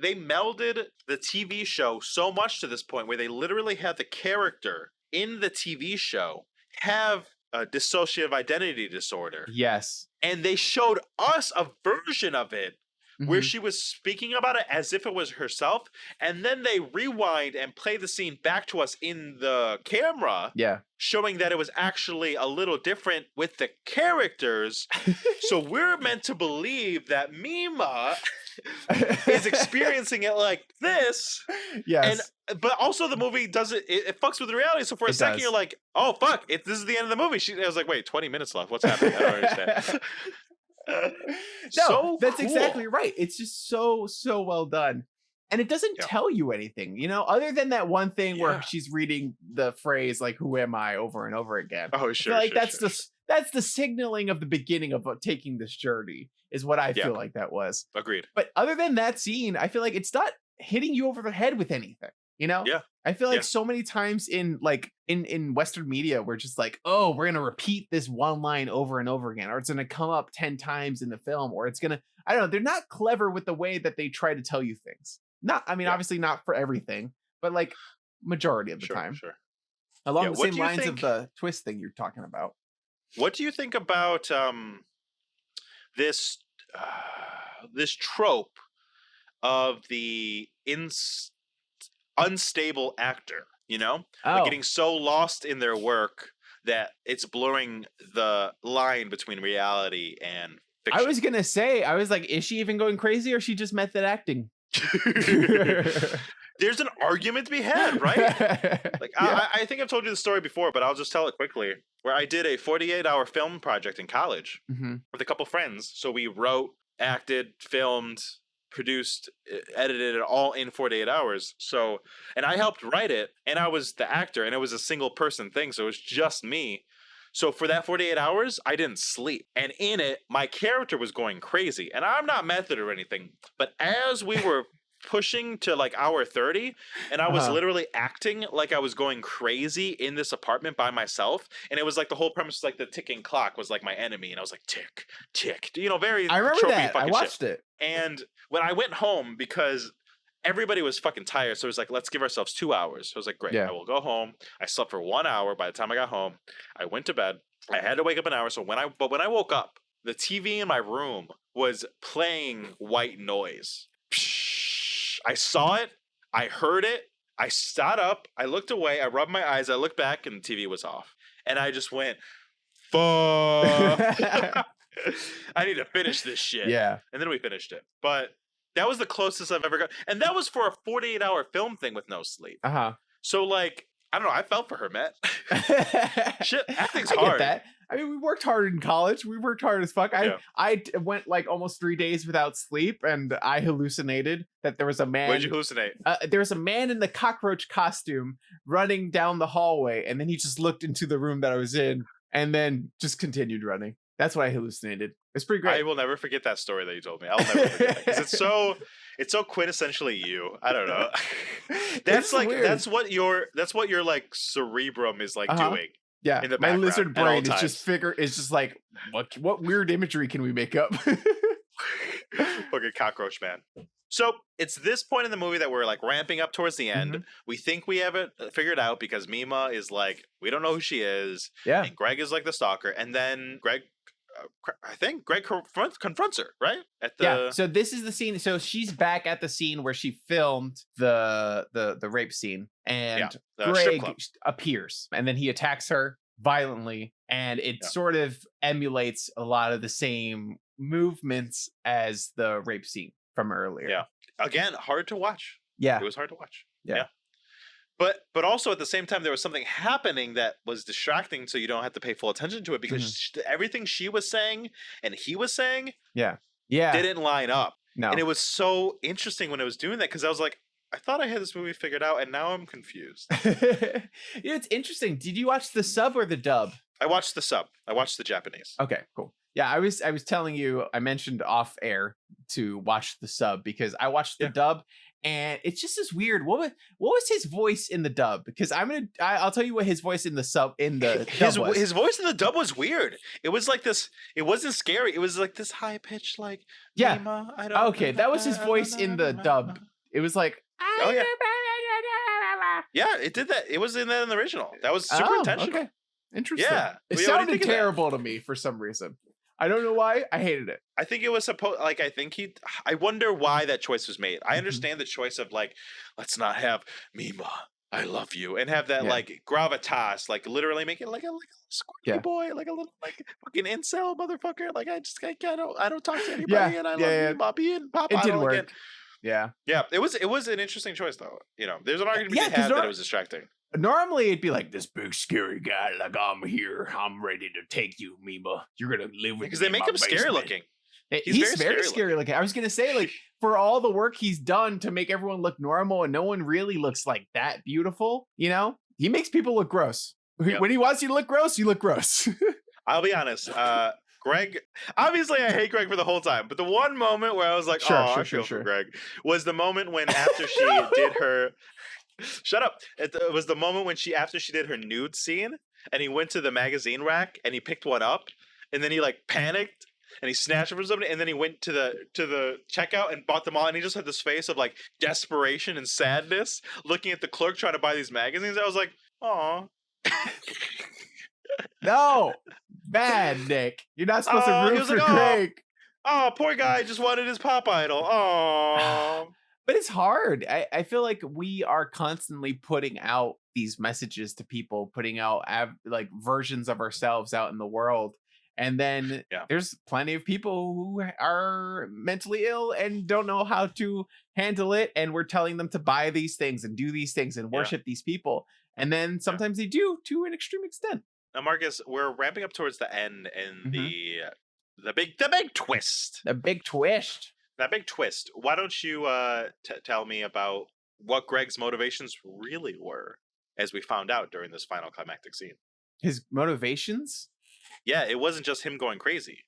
they melded the TV show so much to this point where they literally had the character in the TV show have a dissociative identity disorder. Yes. And they showed us a version of it where Mhm. she was speaking about it as if it was herself, and then they rewind and play the scene back to us in the camera, Yeah. showing that it was actually a little different with the characters. So we're meant to believe that Mima is experiencing it like this, Yes. but also the movie does it fucks with reality. So for a It second does. you're like, oh fuck, this is the end of the movie. I was like, wait, 20 minutes left. What's happening? I don't understand. No, So that's cool. exactly right. It's just so well done. And it doesn't Yeah. tell you anything, you know, other than that one thing Yeah. where she's reading the phrase like "Who am I?" over and over again. Oh I sure. feel like sure, that's sure, that's the signaling of the beginning of taking this journey is what I Yeah. feel like that was. sure. Agreed. But other than that scene, I feel like it's not hitting you over the head with anything, you know? Yeah. I feel like Yeah. so many times in like in Western media, we're just like, oh, we're gonna repeat this one line over and over again, or it's gonna come up 10 times in the film, or it's gonna, I don't know, they're not clever with the way that they try to tell you things. Not, I mean, Yeah. obviously not for everything, but like majority of the Sure. time. Sure. Along Yeah, the what same do you lines think- of the twist thing you're talking about. What do you think about this this trope of the unstable actor? You know, like Oh, getting so lost in their work that it's blurring the line between reality and I fiction. was gonna say, I was like, is she even going crazy, or is she just method acting? There's an argument to be had, right? Like Yeah. I think I've told you the story before, but I'll just tell it quickly. Where I did a 48-hour film project in college Mhm. with a couple friends. So we wrote, acted, filmed, produced, edited it all in 48 hours. So, and I helped write it, and I was the actor, and it was a single person thing. So it was just me. So for that 48 hours, I didn't sleep. And in it, my character was going crazy. And I'm not method or anything, but as we were pushing to like hour 30, and I was Uh-huh. literally acting like I was going crazy in this apartment by myself, and it was like the whole premise, like the ticking clock was like my enemy, and I was like tick tick, you know, very I remember tropey that. I fucking shit. watched it. And when I went home, because everybody was fucking tired, so it was like, let's give ourselves 2 hours. So I was like, great, Yeah. I will go home. I slept for 1 hour. By the time I got home, I went to bed. I had to wake up an hour. So when I woke up, the TV in my room was playing white noise. I saw it. I heard it. I sat up. I looked away. I rubbed my eyes. I looked back, and the TV was off. And I just went, fuck. I need to finish this shit. Yeah. And then we finished it. But that was the closest I've ever got. And that was for a 48-hour film thing with no sleep. Uh-huh. So, like, I don't know. I felt for her, Matt. Shit, acting's I get hard. that. I mean, we worked hard in college. We worked hard as fuck. Yeah. I went like almost 3 days without sleep, and I hallucinated that there was a man. What did you hallucinate? There was a man in the cockroach costume running down the hallway, and then he just looked into the room that I was in, and then just continued running. That's what I hallucinated. It's pretty great. I will never forget that story that you told me. I'll never forget it because it's so quintessentially you. I don't know. That's It's like weird. that's what your like cerebrum is like Uh-huh. doing. Yeah, in the my background lizard at all brain is just times. is just like what weird imagery can we make up? Fucking cockroach man. So it's this point in the movie that we're like ramping up towards the end. Mhm. We think we have it figured out because Mima is like, we don't know who she is. Yeah. And Greg is like the stalker. And then I think Greg confronts her, right? At the Yeah. So this is the scene. So she's back at the scene where she filmed the rape scene, and the strip Greg club. appears, and then he attacks her violently, and it sort of emulates a lot of the same movements as the rape scene from earlier. Yeah. Again, hard to watch. Yeah. It was hard to watch. Yeah. But also at the same time, there was something happening that was distracting, so you don't have to pay full attention to it because everything she was saying and he was saying didn't line up. No. And it was so interesting when it was doing that because I was like, I thought I had this movie figured out, and now I'm confused. It's interesting. Did you watch the sub or the dub? I watched the sub. I watched the Japanese. Okay, cool. Yeah, I was telling you, I mentioned off air to watch the sub because I watched the dub, and it's just as weird. What was his voice in the dub? Because I'll tell you what his voice in the sub in the dub was. His voice in the dub was weird. It was like this. It wasn't scary. It was like this high pitched, like Mima, I don't. Okay, that was his voice in the dub. It was like, oh yeah, yeah. It did that. It was in that in the original. That was super intentional. Okay, interesting. Yeah, it what do you sounded think of that? terrible to me for some reason. I don't know why. I hated it. I think it was supposed. Like, I wonder why that choice was made. I understand the choice of like, let's not have Mima, I love you, and have that like gravitas, like literally make it like a squirty boy, like a little like fucking incel motherfucker. Like I don't talk to anybody, and I love Mima being pop. It didn't work. Again. Yeah. It was an interesting choice though. You know, there's an argument to be had that it was distracting. Normally it'd be like this big scary guy, like I'm here, I'm ready to take you, Mima. You're gonna live with Because me they make him scary looking. He's very scary looking. I was gonna say, like, for all the work he's done to make everyone look normal, and no one really looks like that beautiful, you know, he makes people look gross. When he wants you to look gross, you look gross. I'll be honest. Greg, obviously I hate Greg for the whole time, but the one moment where I was like, I feel for Greg was the moment when after she did her shut up. It was the moment when after she did her nude scene and he went to the magazine rack and he picked one up and then he like panicked and he snatched it from somebody and then he went to the checkout and bought them all and he just had this face of like desperation and sadness looking at the clerk trying to buy these magazines. I was like, aw. No, bad Nick. You're not supposed to root for Greg. Oh, poor guy just wanted his pop idol. Oh. But it's hard. I feel like we are constantly putting out these messages to people, putting out like versions of ourselves out in the world. And then there's plenty of people who are mentally ill and don't know how to handle it. And we're telling them to buy these things and do these things and worship these people. And then sometimes they do to an extreme extent. Now, Marcus, we're ramping up towards the end and the big twist. The big twist. That big twist. Why don't you tell me about what Greg's motivations really were, as we found out during this final climactic scene? His motivations? Yeah, it wasn't just him going crazy.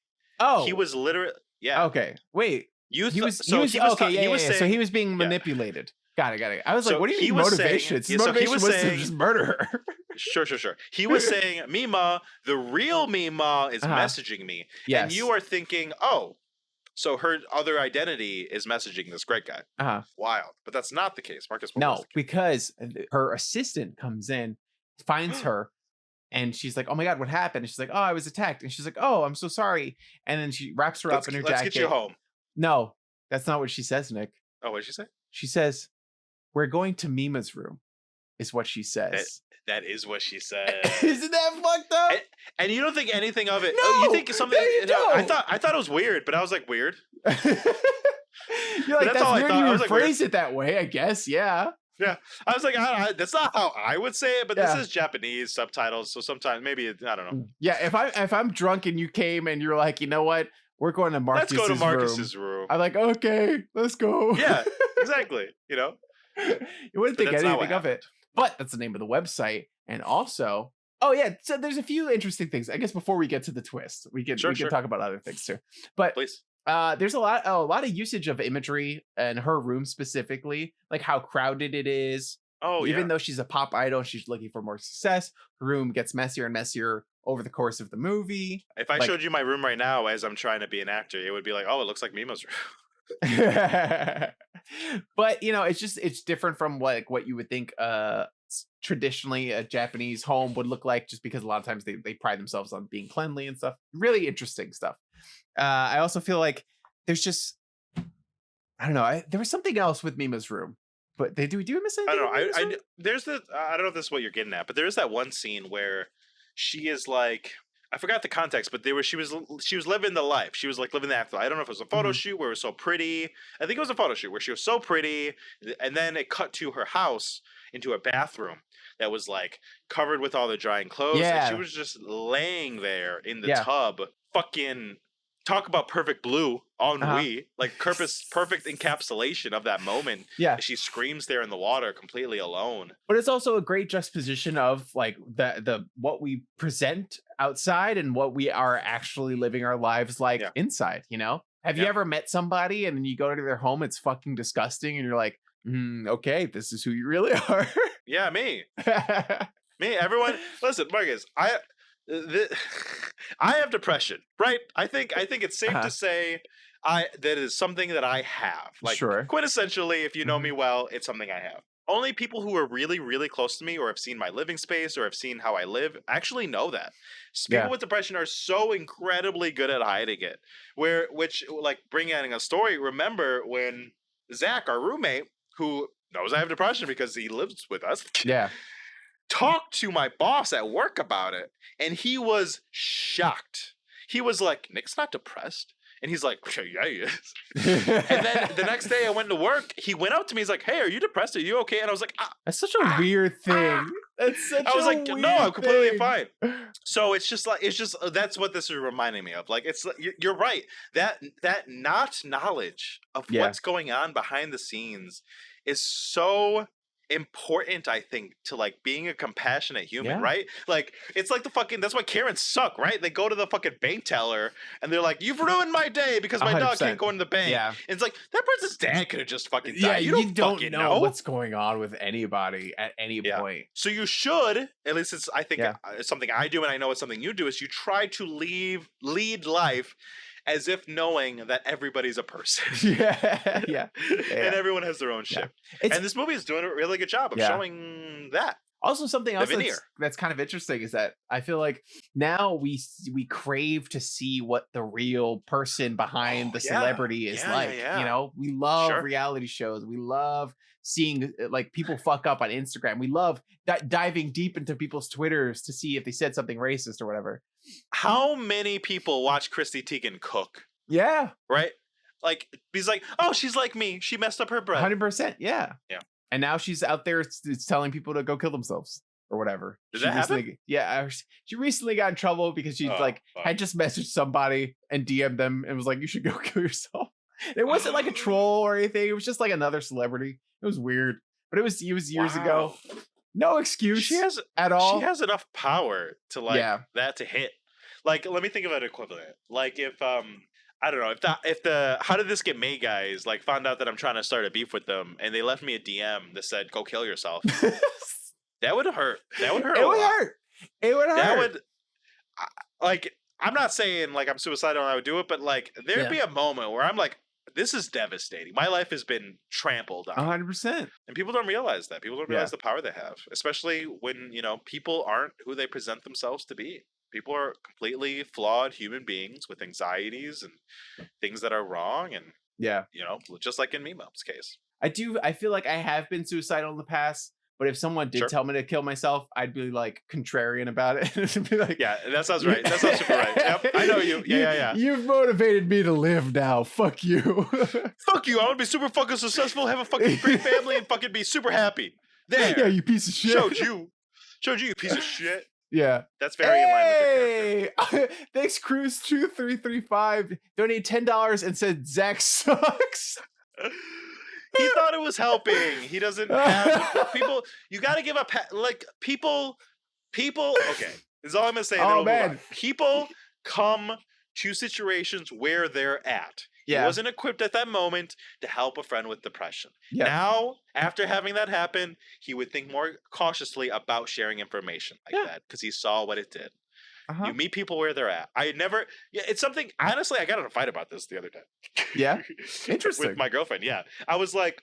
Oh, he was literally Okay, wait. He was so he was being manipulated. Got it. I was like, what do you mean motivations? His motivation was to just murder her. Sure. He was saying, Mima, the real Mima is messaging me. Yes. And you are thinking, oh, so her other identity is messaging this great guy. Wild. But that's not the case. Marcus, no, because her assistant comes in, finds her, and she's like, oh my God, what happened? And she's like, oh, I was attacked. And she's like, oh, I'm so sorry. And then she wraps her up in her jacket. Let's get you home. No, that's not what she says, Nick. Oh, what did she say? She says, we're going to Mima's room, is what she says. That is what she said. Isn't that fucked up? And you don't think anything of it. No, you think something. you don't. I thought it was weird, but I was like, weird. You're like, that's weird. You would phrase it that way, I guess. Yeah. Yeah. I was like, that's not how I would say it, but this is Japanese subtitles, so sometimes maybe I don't know. Yeah. If I'm drunk and you came and you're like, you know what? We're going to Marcus's room. Let's go to Marcus's room. I'm like, okay, let's go. Yeah. Exactly. You know. You wouldn't think anything of it, but that's the name of the website. And also, Oh yeah, so there's a few interesting things. I guess before we get to the twist, we can Sure, we can sure. talk about other things too. But Please. there's a lot of usage of imagery in her room specifically, like how crowded it is. Oh Even yeah. though she's a pop idol, she's looking for more success. Her room gets messier and messier over the course of the movie. If I Like, showed you my room right now as I'm trying to be an actor, it would be like, oh, it looks like Mima's room. but it's different from what you would think traditionally a Japanese home would look like, just because a lot of times they pride themselves on being cleanly and stuff. Really interesting stuff. I also feel like there's just, I don't know, there was something else with Mima's room, but do we miss I anything? don't know. in Mima's room? I don't know if this is what you're getting at, but there is that one scene where she is like, I forgot the context, but she was living the life. She was like living the afterlife. I don't know if it was a photo Mhm. shoot where it was so pretty. I think it was a photo shoot where she was so pretty, and then it cut to her house into a bathroom that was like covered with all the drying clothes, and she Yeah. was just laying there in the Yeah. tub, fucking. Talk about perfect blue, ennui, like perfect encapsulation of that moment. Yeah. She screams there in the water completely alone. But it's also a great juxtaposition of like the what we present outside and what we are actually living our lives like Yeah. inside. Have you Yeah. ever met somebody and then you go to their home, it's fucking disgusting, and you're like, okay, this is who you really are. Yeah, me. Everyone. Listen, Marcus, I have depression, right? I think it's safe to say that is something that I have. Like, Sure. quintessentially, if you know me well, it's something I have. Only people who are really, really close to me, or have seen my living space, or have seen how I live, actually know that. People Yeah. with depression are so incredibly good at hiding it. Bringing in a story. Remember when Zach, our roommate, who knows I have depression because he lives with us, Yeah. talked to my boss at work about it, and he was shocked. He was like, Nick's not depressed. And he's like, yeah, he is. And then the next day I went to work, he went up to me, he's like, hey, are you depressed? Are you okay? And I was like, That's such a weird thing. That's such I was a like, weird no, I'm completely thing. fine. So it's just that's what this is reminding me of. Like, it's you're right. That not knowledge of Yeah. what's going on behind the scenes is so important, I think, to like being a compassionate human, Yeah. right? Like, it's like that's why Karens suck, right? They go to the fucking bank teller and they're like, you've ruined my day because my dog 100%. can't go in the bank. Yeah. And it's like, that person's dad could have just fucking died. Yeah, You don't fucking know what's going on with anybody at any Yeah. point. So you should, at least I think Yeah. it's something I do, and I know it's something you do, is you try to lead life as if knowing that everybody's a person. Yeah. And everyone has their own shit. It's And this movie is doing a really good job of Yeah. showing that. also something else veneer. that's kind of interesting is that I feel like now we crave to see what the real person behind the yeah. celebrity is Yeah, like. yeah. We love Sure. reality shows. We love seeing like people fuck up on Instagram. We love diving deep into people's Twitters to see if they said something racist or whatever. How many people watch Chrissy Teigen cook, Yeah, right? Like, he's like, oh, she's like me. She messed up her bread. 100%. Yeah. Yeah. And now she's out there telling people to go kill themselves or whatever. Did that happen? Yeah, she recently got in trouble because she fuck. had just messaged somebody and DM'd them and was like, "You should go kill yourself." It wasn't like a troll or anything. It was just like another celebrity. It was weird, but it was years ago. Wow. No excuse She has at all. She has enough power to like Yeah. that to hit. Like, let me think of an equivalent. Like, if I don't know, if the How Did This Get Made guys like found out that I'm trying to start a beef with them and they left me a DM that said go kill yourself, that would hurt. That would hurt. It would hurt. It would hurt. That would like, I'm not saying like I'm suicidal and I would do it, but like there'd Yeah. be a moment where I'm like, this is devastating. My life has been trampled on. 100%. And people don't realize that. People don't realize Yeah. the power they have, especially when, people aren't who they present themselves to be. People are completely flawed human beings with anxieties and things that are wrong. And, Yeah. just like in Mima's case. I feel like I have been suicidal in the past, but if someone did Sure. tell me to kill myself, I'd be like contrarian about it. It'd be like, Yeah, that sounds right. That sounds super right. Yep, I know you. Yeah. You've motivated me to live now. Fuck you. Fuck you. I want to be super fucking successful, have a fucking great family, and fucking be super happy. There. Yeah, you piece of shit. Showed you, you piece of shit. Yeah. That's very in line with your character. Hey! Thanks, Cruise2335. Donate $10 and said Zach sucks. He thought it was helping. He doesn't have people. You got to give up. Like, people People, okay, this is all I'm gonna say. And then Oh, we'll move on. man. People come to situations where they're at. He Yeah. wasn't equipped at that moment to help a friend with depression. Yeah. Now, after having that happen, he would think more cautiously about sharing information like Yeah. that because he saw what it did. Uh-huh. You meet people where they're at. It's something, honestly, I got in a fight about this the other day. Yeah? Interesting. With my girlfriend, yeah. I was like,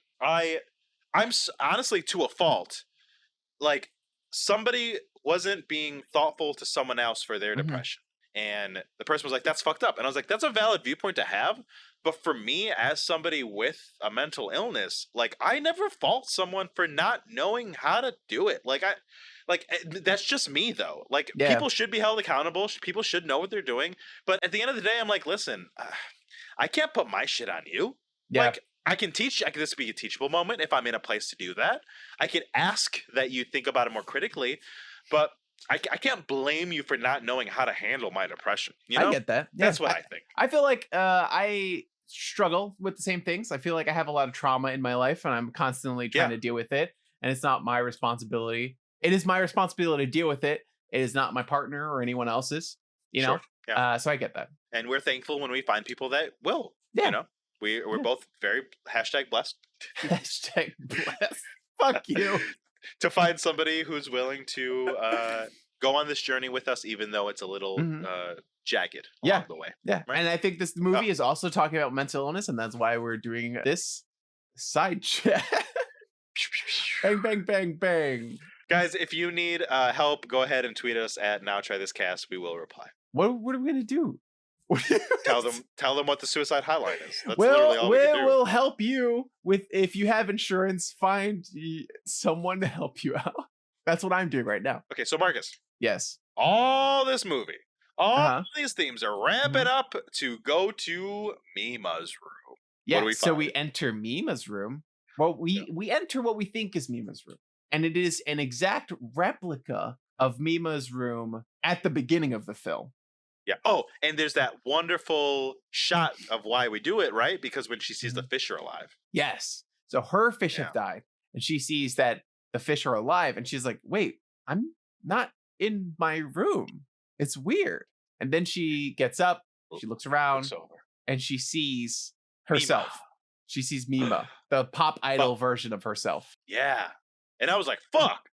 honestly, to a fault, like, somebody wasn't being thoughtful to someone else for their Mhm. depression. And the person was like, that's fucked up. And I was like, that's a valid viewpoint to have. But for me, as somebody with a mental illness, like, I never fault someone for not knowing how to do it. That's just me, though. Like, Yeah. people should be held accountable. People should know what they're doing. But at the end of the day, I'm like, listen, I can't put my shit on you. Yeah. Like, I can teach. This be a teachable moment if I'm in a place to do that. I can ask that you think about it more critically, but I can't blame you for not knowing how to handle my depression. You know, I get that. Yeah. that's what I think. I feel like I struggle with the same things. I feel like I have a lot of trauma in my life and I'm constantly trying to deal with it. And it's not my responsibility. It is my responsibility to deal with it. It is not my partner or anyone else's, you know? Sure. Yeah. So I get that. And we're thankful when we find people that will. Yeah. You know, we're Yeah. both very blessed Hashtag blessed. Fuck you. to find somebody who's willing to go on this journey with us, even though it's a little Mhm. jagged Yeah. along the way. Yeah. Right. And I think this movie is also talking about mental illness, and that's why we're doing this side chat. Bang, bang, bang, bang. Guys, if you need help, go ahead and tweet us at Now Try This Cast. We will reply. What are we gonna do? Tell them what the suicide hotline is. That's literally all we can do. We'll help you with, if you have insurance, find someone to help you out. That's what I'm doing right now. Okay, so Marcus, Yes. all this movie, all Uh-huh. these themes are ramping up to go to Mima's room. Yeah. do we So find? we enter Mima's room. Well, we enter what we think is Mima's room, and it is an exact replica of Mima's room at the beginning of the film. Yeah. Oh, and there's that wonderful shot of why we do it, right? Because when she sees the fish are alive. Yes. So her fish Yeah. have died, and she sees that the fish are alive, and she's like, "Wait, I'm not in my room. It's weird." And then she gets up, she looks around, Looks over. and she sees herself. She sees Mima, the pop idol version of herself. Yeah. And I was like, fuck.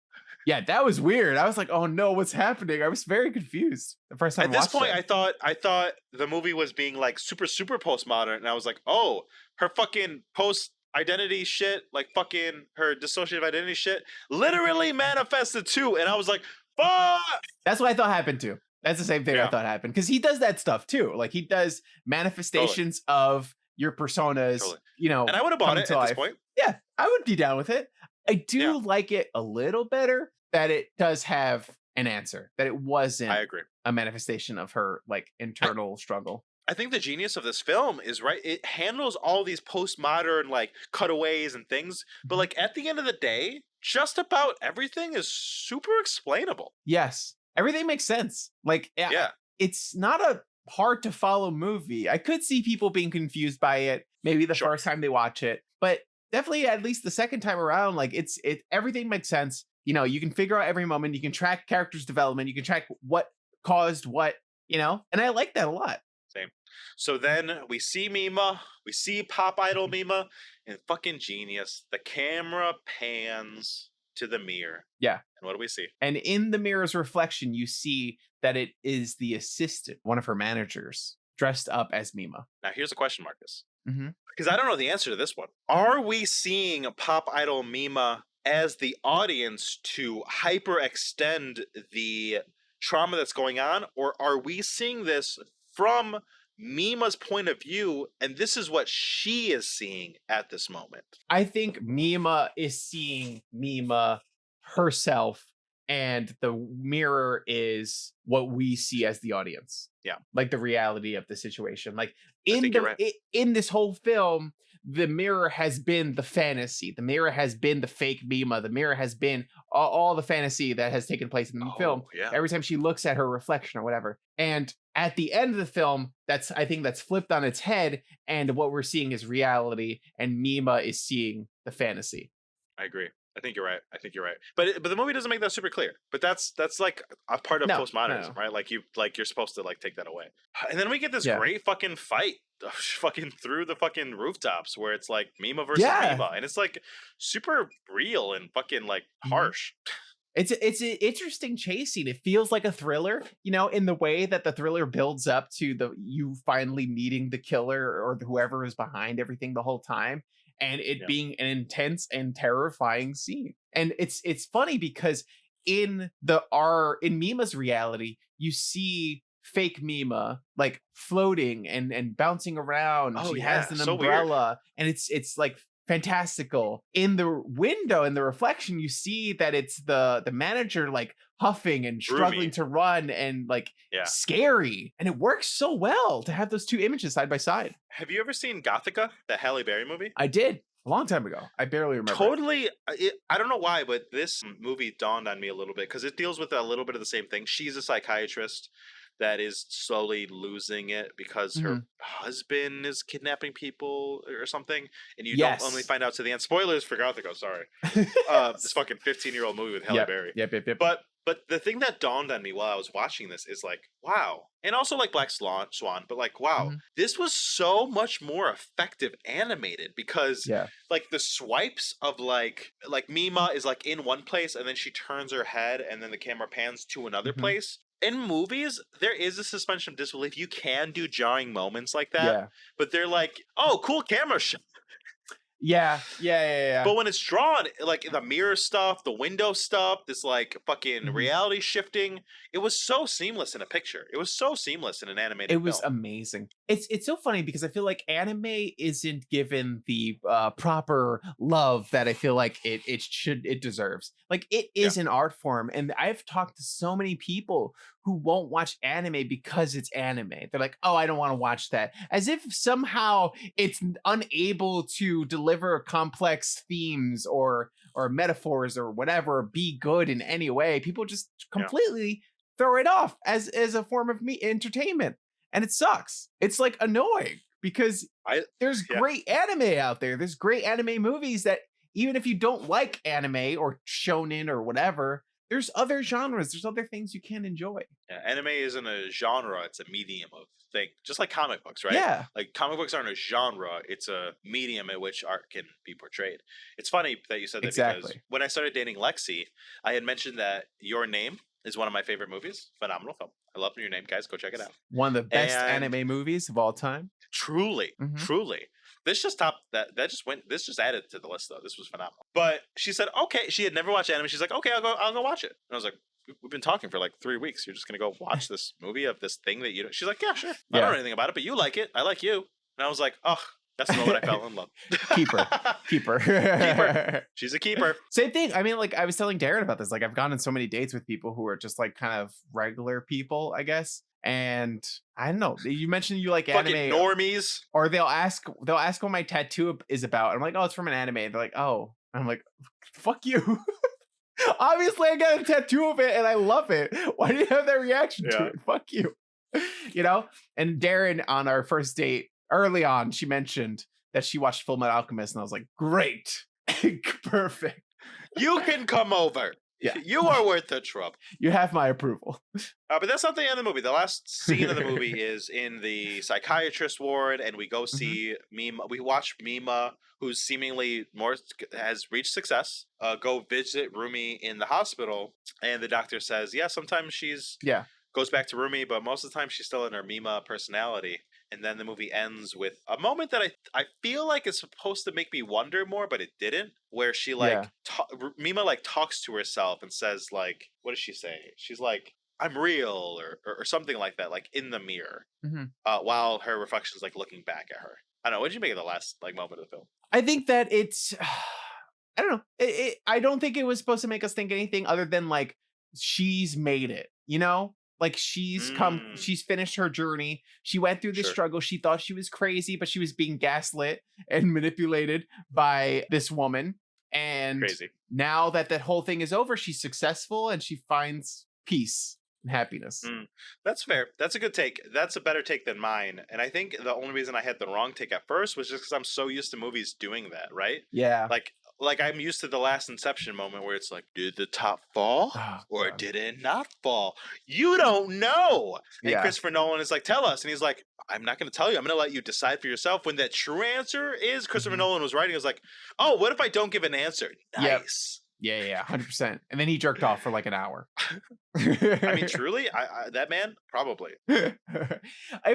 Yeah, that was weird. I was like, "Oh no, what's happening?" I was very confused the first time At I this watched point, it. I thought the movie was being like super postmodern, and I was like, oh, her fucking post identity shit, like fucking her dissociative identity shit, literally manifested too. And I was like, fuck. That's what I thought happened too. That's the same thing I Yeah. thought happened, because he does that stuff too. Like, he does manifestations of your personas. Totally. You know, And I would have bought coming it to at this life. point. Yeah, I would be down with it. I do Yeah. like it a little better that it does have an answer, that it wasn't I agree. a manifestation of her like internal struggle. I think the genius of this film is right. It handles all these postmodern like cutaways and things, but like at the end of the day, just about everything is super explainable. Yes, everything makes sense. Like, Yeah. it's not a hard to follow movie. I could see people being confused by it, maybe the Sure. first time they watch it, but definitely at least the second time around, like everything makes sense. You know, you can figure out every moment, you can track characters' development, you can track what caused what, you know, and I like that a lot. Same. So then we see Mima, we see Pop Idol Mima, and fucking genius. The camera pans to the mirror. Yeah. And what do we see? And in the mirror's reflection, you see that it is the assistant, one of her managers, dressed up as Mima. Now here's a question, Marcus. Mm-hmm. Because I don't know the answer to this one. Are we seeing Pop Idol Mima as the audience to hyperextend the trauma that's going on? Or are we seeing this from Mima's point of view, and this is what she is seeing at this moment? I think Mima is seeing Mima herself, and the mirror is what we see as the audience. Yeah. Like the reality of the situation. Like I in think you're right. in this whole film, the mirror has been the fantasy. The mirror has been the fake Mima. The mirror has been all the fantasy that has taken place in the film. Yeah. Every time she looks at her reflection or whatever. And at the end of the film, I think that's flipped on its head, and what we're seeing is reality, and Mima is seeing the fantasy. I agree. I think you're right. I think you're right. But the movie doesn't make that super clear. But that's like a part of No, postmodernism, no. right? Like you're supposed to like take that away. And then we get this Yeah. great fucking fight, fucking through the fucking rooftops, where it's like Mima versus Yeah. Mima, and it's like super real and fucking like Mhm. harsh. It's an interesting chase scene. It feels like a thriller, you know, in the way that the thriller builds up to you finally meeting the killer or whoever is behind everything the whole time, and it Yeah. being an intense and terrifying scene. And it's funny because in Mima's reality, you see fake Mima like floating and bouncing around. Oh She has yeah, an so weird. umbrella, and it's like fantastical. In the window, in the reflection, you see that it's the manager like huffing and struggling Roomy. to run and like Yeah. scary, and it works so well to have those two images side by side. Have you ever seen Gothica, the Halle Berry movie? I did a long time ago. I barely remember it. Totally. I don't know why, but this movie dawned on me a little bit because it deals with a little bit of the same thing. She's a psychiatrist that is slowly losing it because her husband is kidnapping people or something, and you don't only Yes. find out to the end. Spoilers for Gothica. Sorry, this fucking 15-year-old movie with Halle Yep, Berry. yep. But the thing that dawned on me while I was watching this is like, wow. And also like Black Swan, but like, wow, Mhm. this was so much more effective animated because Yeah. like the swipes of like Mima is like in one place and then she turns her head and then the camera pans to another Mhm. place. In movies, there is a suspension of disbelief. You can do jarring moments like that, Yeah. but they're like, oh, cool camera shot. Yeah. But when it's drawn, like the mirror stuff, the window stuff, this like fucking Mhm. reality shifting, it was so seamless in a picture. It was so seamless in an animated It was film. amazing. It's so funny because I feel like anime isn't given the proper love that I feel like it deserves. Like it is an art form, and I've talked to so many people who won't watch anime because it's anime. They're like, "Oh, I don't want to watch that," as if somehow it's unable to deliver complex themes or metaphors or whatever, be good in any way. People just completely throw it off as a form of entertainment, and it sucks. It's like annoying because there's great anime out there. There's great anime movies that even if you don't like anime or shonen or whatever, there's other genres. There's other things you can enjoy. Yeah, anime isn't a genre; it's a medium of thing, just like comic books, right? Yeah. Like comic books aren't a genre; it's a medium in which art can be portrayed. It's funny that you said that because Exactly. when I started dating Lexi, I had mentioned that Your Name is one of my favorite movies. Phenomenal film. I love Your Name, guys. Go check it out. One of the best And anime movies of all time. truly, Mhm. truly. This just topped that just went this just added to the list though. This was phenomenal. But she said, okay, she had never watched anime. She's like, okay, I'll go watch it. And I was like, we've been talking for like 3 weeks. You're just gonna go watch this movie of this thing that you don't. She's like, yeah, sure. I don't know anything about it, but you like it. I like you. And I was like, oh, that's the moment I fell in love. Keeper. Keeper. She's a keeper. Same thing. I mean, like I was telling Darren about this. Like I've gone on so many dates with people who are just like kind of regular people, I guess. And I don't know. You mentioned you like Fucking anime, normies. or they'll ask what my tattoo is about. I'm like, oh, it's from an anime. They're like, oh. I'm like, fuck you. Obviously, I got a tattoo of it and I love it. Why do you have that reaction to it? Fuck you. You know? And Darren, on our first date, early on, she mentioned that she watched Fullmetal Alchemist, and I was like, great. Perfect. You can come over. Yeah. You are worth the trouble. You have my approval. But that's not the end of the movie. The last scene of the movie is in the psychiatrist ward, and we go see Mima. We watch Mima, who's seemingly has reached success, go visit Rumi in the hospital, and the doctor says, yeah, sometimes she's goes back to Rumi, but most of the time she's still in her Mima personality. And then the movie ends with a moment that I feel like is supposed to make me wonder more, but it didn't. Where she like Mima like talks to herself and says like, what does she say? She's like, I'm real or something like that, like in the mirror, while her reflection's like looking back at her. I don't know. What did you make of the last like moment of the film? I think that it's, I don't know. I don't think it was supposed to make us think anything other than like she's made it, you know? Like she's finished her journey. She went through this struggle. She thought she was crazy, but she was being gaslit and manipulated by this woman. And now that whole thing is over, she's successful and she finds peace and happiness. That's fair. That's a good take. That's a better take than mine. And I think the only reason I had the wrong take at first was just because I'm so used to movies doing that, right? Yeah. Like like I'm used to the last Inception moment where it's like, did the top fall Oh, or God. did it not fall? You don't know. And Yeah. Christopher Nolan is like, tell us. And he's like, I'm not going to tell you. I'm going to let you decide for yourself. When the true answer is Christopher Mhm. Nolan was writing, he was like, oh, what if I don't give an answer? Yep. Nice. Yeah, 100%. And then he jerked off for like an hour. I mean, truly, that man, probably. it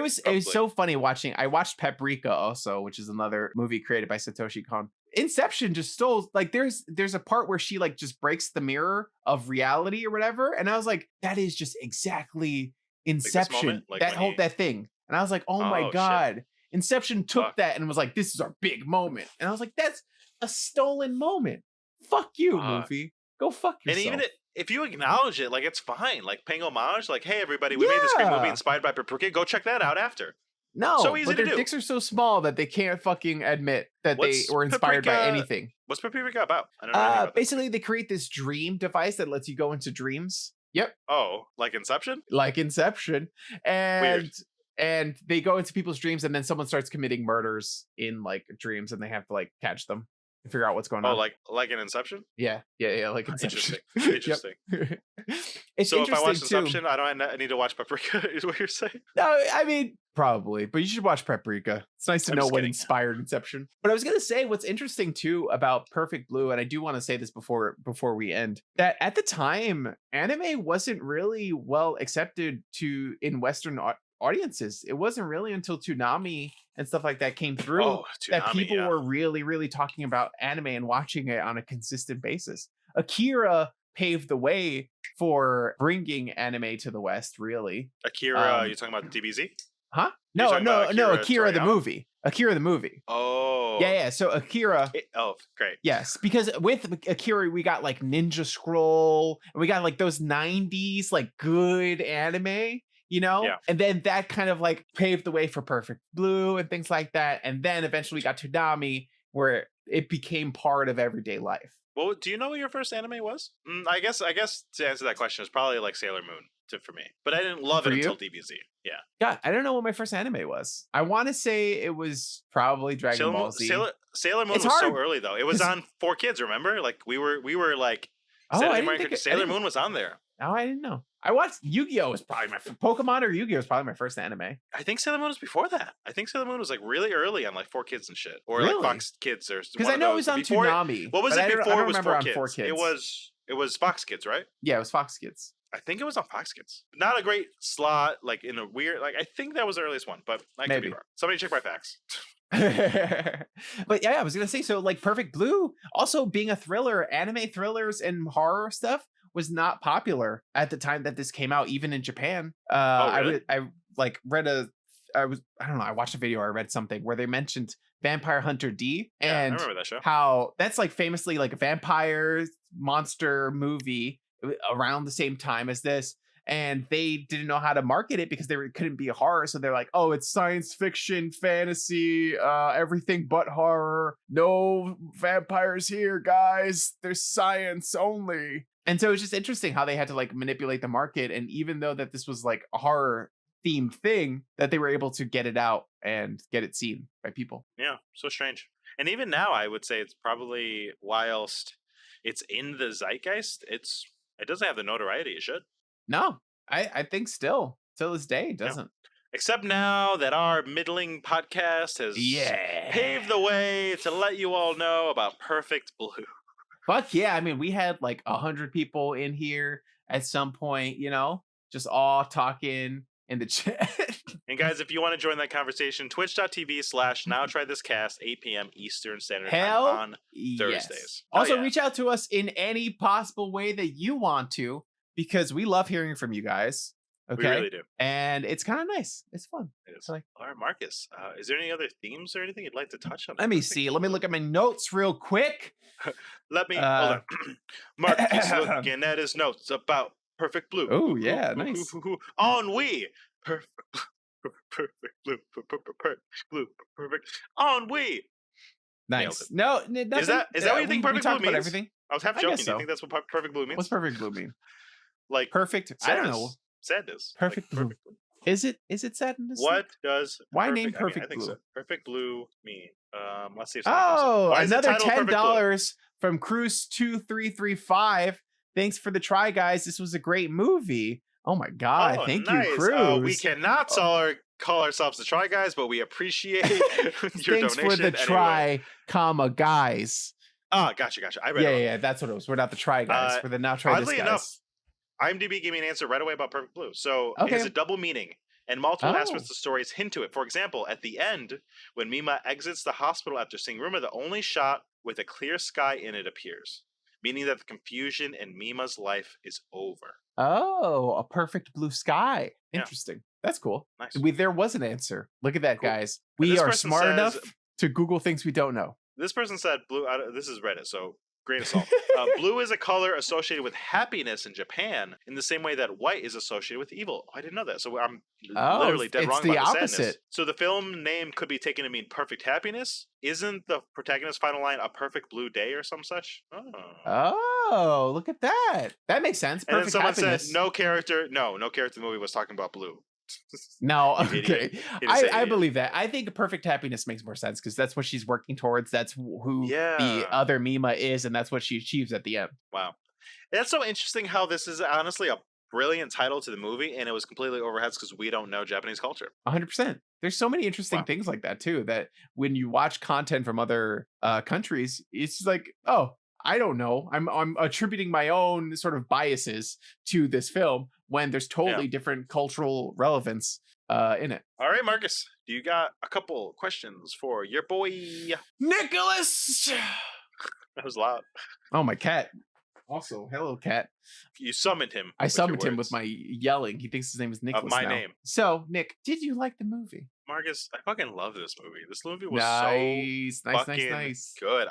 was Probably. so funny watching. I watched Paprika also, which is another movie created by Satoshi Kon. Inception just stole, like, there's a part where she like just breaks the mirror of reality or whatever, and I was like, that is just exactly Inception. moment? Like that when whole he- that thing, and I was like, oh my Oh, shit. God, Inception took Fuck. that and was like, this is our big moment, and I was like, that's a stolen moment. Fuck you, Fuck. movie. Go fuck And yourself. even if you acknowledge it, like it's fine. Like paying homage, like, hey everybody, we made this great movie Yeah. inspired by Paprika. Go check that out after. No, So easy but to their do. dicks are so small that they can't fucking admit that What's they were inspired by Paprika- anything. What's Paprika about? I don't know anything about that. Basically, they create this dream device that lets you go into dreams. Yep, Oh, like Inception? like Inception, and they go into people's dreams, and then someone starts committing murders in like dreams, and they have to like catch them and figure out what's going Oh, on. like an Inception? yeah, like Inception. Interesting. Yep. It's So if I watch interesting too. Inception, I need to watch Paprika, is what you're saying? No, I mean, probably, but you should watch Paprika. It's nice to I'm know just what kidding. inspired Inception. But I was gonna say what's interesting too about Perfect Blue, and I do want to say this before we end, that at the time, anime wasn't really well accepted in Western audiences. It wasn't really until Toonami and stuff like that came through Oh, that Toonami, people yeah. were really, really talking about anime and watching it on a consistent basis. Akira paved the way for bringing anime to the West, really. Akira, you talking about DBZ? Huh? You're No, talking no, about no. Akira Akira the Toriyama? movie. Akira the movie. Oh. Yeah. So Akira. Oh, great. Yes, because with Akira we got like Ninja Scroll, and we got like those 90s like good anime, you know? Yeah. And then that kind of like paved the way for Perfect Blue and things like that. And then eventually we got Toonami, where it became part of everyday life. Well, do you know what your first anime was? I guess to answer that question is probably like Sailor Moon for me. But I didn't love For it you? until DBZ. Yeah. God, I don't know what my first anime was. I want to say it was probably Dragon Ball Z. Sailor Moon It's was so hard, early though. It was 'cause- on 4Kids, remember? Like we were like Oh, I Saturday didn't morning think cartoon- I Sailor didn't- Moon was on there. Oh, I didn't know. I watched Yu-Gi-Oh! Was probably Pokemon or Yu-Gi-Oh! Was probably my first anime. I think Sailor Moon was before that. I think Sailor Moon was like really early on like 4Kids and shit. Or Really? like Fox Kids or Because one I of know it those. was on Before Toonami. What was but it I before don't it was remember 4Kids? on 4Kids. It was Fox Kids, right? Yeah, it was Fox Kids. I think it was on Fox Kids. Not a great slot, like in a weird, like I think that was the earliest one, but I could Maybe. be wrong. Somebody check my facts. But yeah, I was gonna say, so like Perfect Blue, also being a thriller, anime thrillers and horror stuff was not popular at the time that this came out, even in Japan. Really? I watched a video, I read something where they mentioned Vampire Hunter D, Yeah, I and remember that show. how that's like famously like a vampire monster movie around the same time as this, and they didn't know how to market it because couldn't be a horror, so they're like, oh, it's science fiction, fantasy, everything but horror, no vampires here, guys, there's science only. And so it's just interesting how they had to like manipulate the market, and even though that this was like a horror themed thing, that they were able to get it out and get it seen by people. Yeah, so strange. And even now, I would say it's probably, whilst it's in the zeitgeist, it doesn't have the notoriety it should. No, I think still till this day it Yeah. doesn't. Except now that our middling podcast has paved the way to let you all know about Perfect Blue. Fuck yeah. I mean, we had like 100 people in here at some point, you know, just all talking in the chat. And guys, if you want to join that conversation, twitch.tv/nowtrythiscast, 8 p.m. Eastern Standard Hell Time on yes. Thursdays. Also, yeah. reach out to us in any possible way that you want to, because we love hearing from you guys. Okay. We really do. And it's kind of nice. It's fun. It is. So, like, All right, Marcus, is there any other themes or anything you'd like to touch on? let me see. Let me look at my notes real quick. Let me hold on. Marcus is looking at his notes about Perfect Blue. Oh, yeah, nice. Ennui. Perfect Blue. Perfect Blue. Perfect Ennui. Nice. No, Is that what you think Perfect Blue means? Everything. I was half I joking. guess Do you so. think that's what Perfect Blue means? What's Perfect Blue mean? Like Perfect. I don't know. sadness. Sadness. Perfect Like Blue. Is it sadness? What does Why name I Perfect think Blue? so. Perfect Blue mean? Let's see if somebody comes up. Oh, Why is the another title Perfect Blue? $10 from Cruz2335. Thanks for the try, guys. This was a great movie. Oh my God. Oh, Thank nice. you, Cruz. We cannot call ourselves the Try Guys, but we appreciate your Thanks donation. for the anyway. try, comma, guys. Oh, gotcha. I read it. Yeah, that's what it was. We're not the try guys. We're the now try this Oddly guys. enough, IMDb gave me an answer right away about Perfect Blue. So it Okay. has a double meaning, and multiple aspects of the stories hint to it. For example, at the end, when Mima exits the hospital after seeing Rumor, the only shot with a clear sky in it appears, meaning that the confusion in Mima's life is over. Oh, a perfect blue sky. Yeah. Interesting. That's cool. Nice. There was an answer. Look at that, Cool. guys. And We this are person smart says- enough to Google things we don't know. This person said blue. This is Reddit, so grain of salt. Blue is a color associated with happiness in Japan, in the same way that white is associated with evil. I didn't know that, so I'm literally dead it's wrong the about the opposite. sadness. So the film name could be taken to mean perfect happiness. Isn't the protagonist's final line a perfect blue day or some such? Oh, look at that. That makes sense. And then Perfect someone happiness. said no character in the movie was talking about blue. No, You okay. idiot. He didn't say I idiot. believe that. I think perfect happiness makes more sense because that's what she's working towards. That's who Yeah. the other Mima is, and that's what she achieves at the end. Wow. That's so interesting how this is honestly a brilliant title to the movie, and it was completely over heads because we don't know Japanese culture. 100%. There's so many interesting things like that too, that when you watch content from other countries, it's like, oh, I don't know. I'm attributing my own sort of biases to this film when there's totally different cultural relevance in it. All right, Marcus, do you got a couple questions for your boy? Nicholas! That was loud. Oh, my cat. Also, hello, cat. You summoned him. I with your summoned him with words. my yelling. He thinks his name is Nicholas my now. name. So, Nick, did you like the movie? Marcus, I fucking love this movie. This movie was Nice. so good.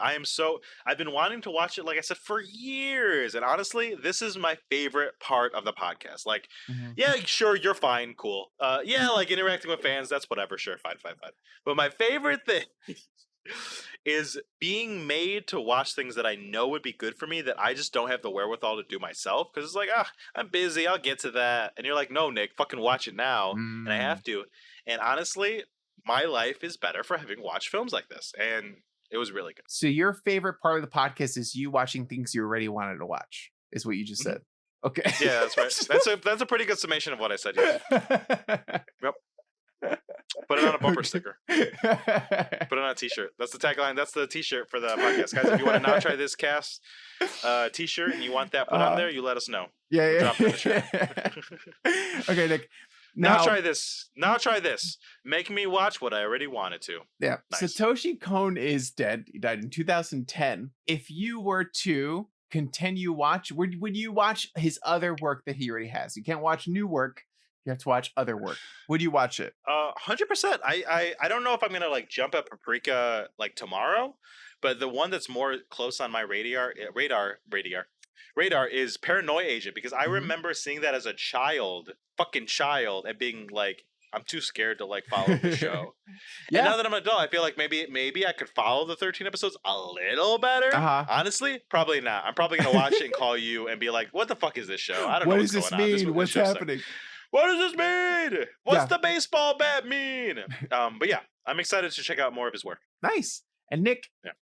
I've been wanting to watch it, like I said, for years. And honestly, this is my favorite part of the podcast. Like, yeah, sure, you're fine, cool. Yeah, like interacting with fans, that's whatever, sure, fine. But my favorite thing is being made to watch things that I know would be good for me that I just don't have the wherewithal to do myself. Because it's like, I'm busy, I'll get to that. And you're like, no, Nick, fucking watch it now. And I have to. And honestly, my life is better for having watched films like this. And it was really good. So your favorite part of the podcast is you watching things you already wanted to watch, is what you just said. Okay. Yeah, that's right. That's a pretty good summation of what I said. Yeah. Yep. Put it on a bumper sticker. Put it on a t-shirt. That's the tagline. That's the t-shirt for the podcast, guys. If you want to not try this cast t-shirt and you want that put on there, you let us know. Yeah. Drop it in the chat. Okay, Nick. Now try this. Now try this. Make me watch what I already wanted to. Yeah. Nice. Satoshi Kon is dead. He died in 2010. If you were to continue would you watch his other work that he already has? You can't watch new work. You have to watch other work. Would you watch it? 100%. I don't know if I'm gonna like jump at Paprika like tomorrow, but the one that's more close on my radar is Paranoia Agent, because I remember seeing that as a fucking child, and being like, I'm too scared to like follow the show. Yeah. And now that I'm an adult, I feel like maybe I could follow the 13 episodes a little better. Honestly, probably not. I'm probably gonna watch it and call you and be like, what the fuck is this show? I don't know What what's does this going on. mean? What's happening? What does this mean? What's the baseball bat mean? But yeah, I'm excited to check out more of his work. Nice. And Nick,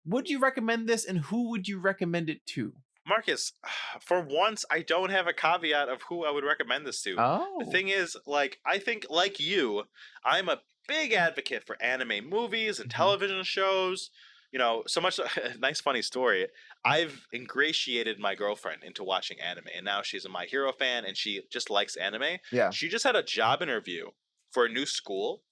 would you recommend this, and who would you recommend it to? Marcus, for once, I don't have a caveat of who I would recommend this to. The thing is, like, I think, like you, I'm a big advocate for anime movies and television shows. You know, so much. Nice, funny story. I've ingratiated my girlfriend into watching anime, and now she's a My Hero fan, and she just likes anime. Yeah. She just had a job interview for a new school,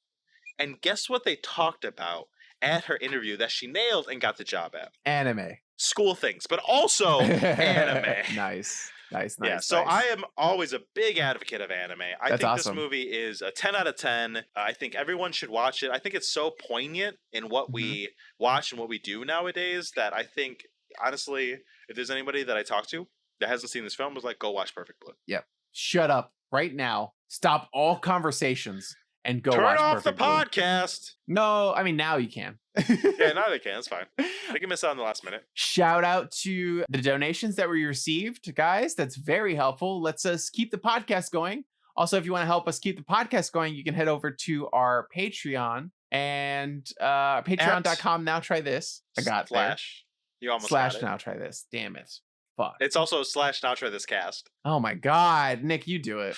and guess what they talked about at her interview that she nailed and got the job at? Anime. School things, but also anime. Nice. Yeah, so I am always a big advocate of anime. I think awesome. this movie is a 10 out of 10. I think everyone should watch it. I think it's so poignant in what we watch and what we do nowadays that I think, honestly, if there's anybody that I talk to that hasn't seen this film, was like, go watch Perfect Blue. Yep. Shut up right now. Stop all conversations and go Turn watch off Perfect the Blue. podcast. No, I mean, now you can. Yeah, now they can. That's fine. They can miss out on the last minute. Shout out to the donations that we received, guys. That's very helpful. Let's keep the podcast going. Also, if you want to help us keep the podcast going, you can head over to our Patreon and patreon.com. Now try this. I got Slash You almost slash got it. now try this. Damn it. Fuck. It's also slash now try this cast. Oh my God. Nick, you do it.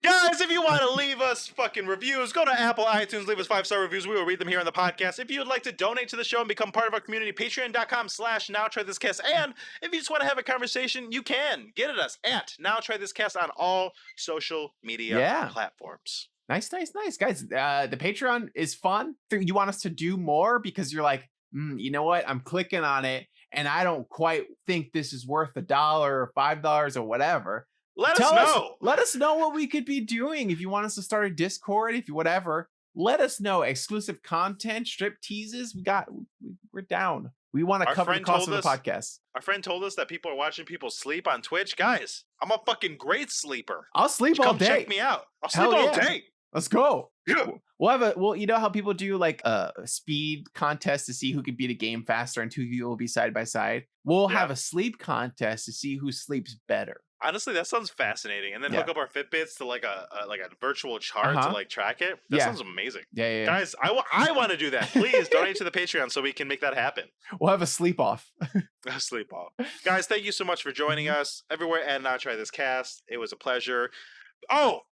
Guys, if you want to leave us fucking reviews, go to Apple iTunes, leave us 5-star reviews. We will read them here on the podcast. If you would like to donate to the show and become part of our community, patreon.com/nowtrythiscast. And if you just want to have a conversation, you can get at us at nowtrythiscast on all social media platforms. Nice. Guys, the Patreon is fun. You want us to do more because you're like, you know what? I'm clicking on it and I don't quite think this is worth $1 or $5 or whatever. Let us know. Let us know what we could be doing. If you want us to start a Discord, if you whatever, let us know. Exclusive content, strip teases. We're down. We want to cover the cost of the podcast. Our friend told us that people are watching people sleep on Twitch. Guys, I'm a fucking great sleeper. I'll sleep all day. Check me out. I'll sleep all day. Let's go. Yeah. Well, you know how people do like a speed contest to see who can beat a game faster and two of you will be side by side? We'll have a sleep contest to see who sleeps better. Honestly, that sounds fascinating. And then hook up our Fitbits to like a virtual chart to like track it. That sounds amazing. Yeah. Guys, I want to do that. Please donate to the Patreon so we can make that happen. We'll have a sleep off. Sleep off. Guys, thank you so much for joining us everywhere and Now Try This Cast. It was a pleasure.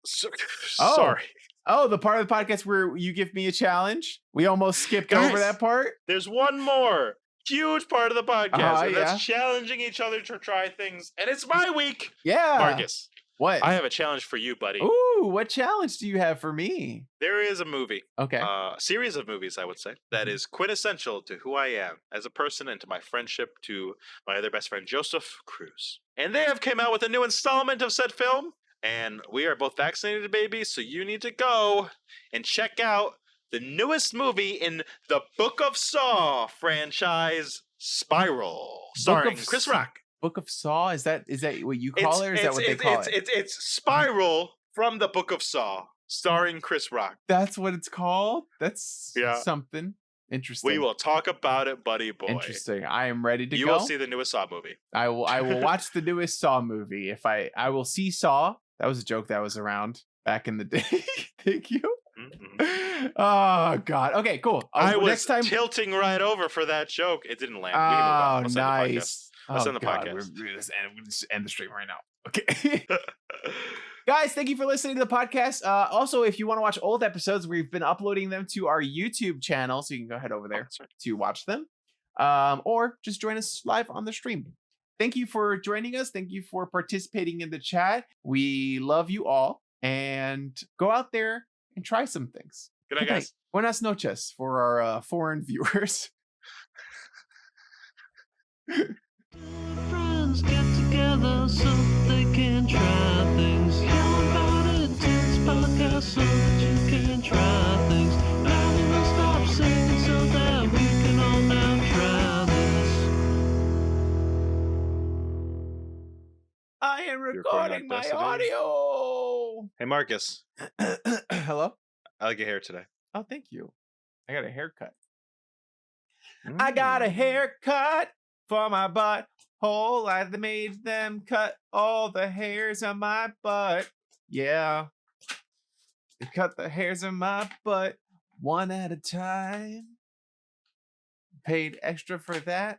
Sorry. Oh, the part of the podcast where you give me a challenge? We almost skipped over that part? There's one more huge part of the podcast, and that's challenging each other to try things. And it's my week. Yeah. Marcus. What? I have a challenge for you, buddy. Ooh, what challenge do you have for me? There is a movie. Okay. A series of movies, I would say, that is quintessential to who I am as a person and to my friendship to my other best friend, Joseph Cruz. And they have came out with a new installment of said film. And we are both vaccinated, baby, so you need to go and check out the newest movie in the Book of Saw franchise, Spiral, starring Chris Rock. Book of Saw? Is that what you call it, or is that what they call it? It's Spiral from the Book of Saw, starring Chris Rock. That's what it's called? That's something. Interesting. We will talk about it, buddy boy. Interesting. I am ready to go. You will see the newest Saw movie. I will watch the newest Saw movie. I will see Saw. That was a joke that was around back in the day. Thank you. Mm-hmm. Oh God. Okay, cool. I was tilting right over for that joke. It didn't land. Oh, nice. Let's end the podcast. Let's end the stream right now. Okay. Guys, thank you for listening to the podcast. Also, if you want to watch old episodes, we've been uploading them to our YouTube channel, so you can go head over there to watch them, or just join us live on the stream. Thank you for joining us. Thank you for participating in the chat. We love you all, and go out there and try some things. Good night, guys. Buenas noches for our foreign viewers. Friends get together so they can try things. You're invited to this podcast so that you can try things. Now we will stop singing so that we can all now try this. I am recording my audio. Hey, Marcus. Hello? I like your hair today. Oh, thank you. I got a haircut. I got a haircut for my butt hole. I made them cut all the hairs on my butt. Yeah. They cut the hairs on my butt one at a time. Paid extra for that.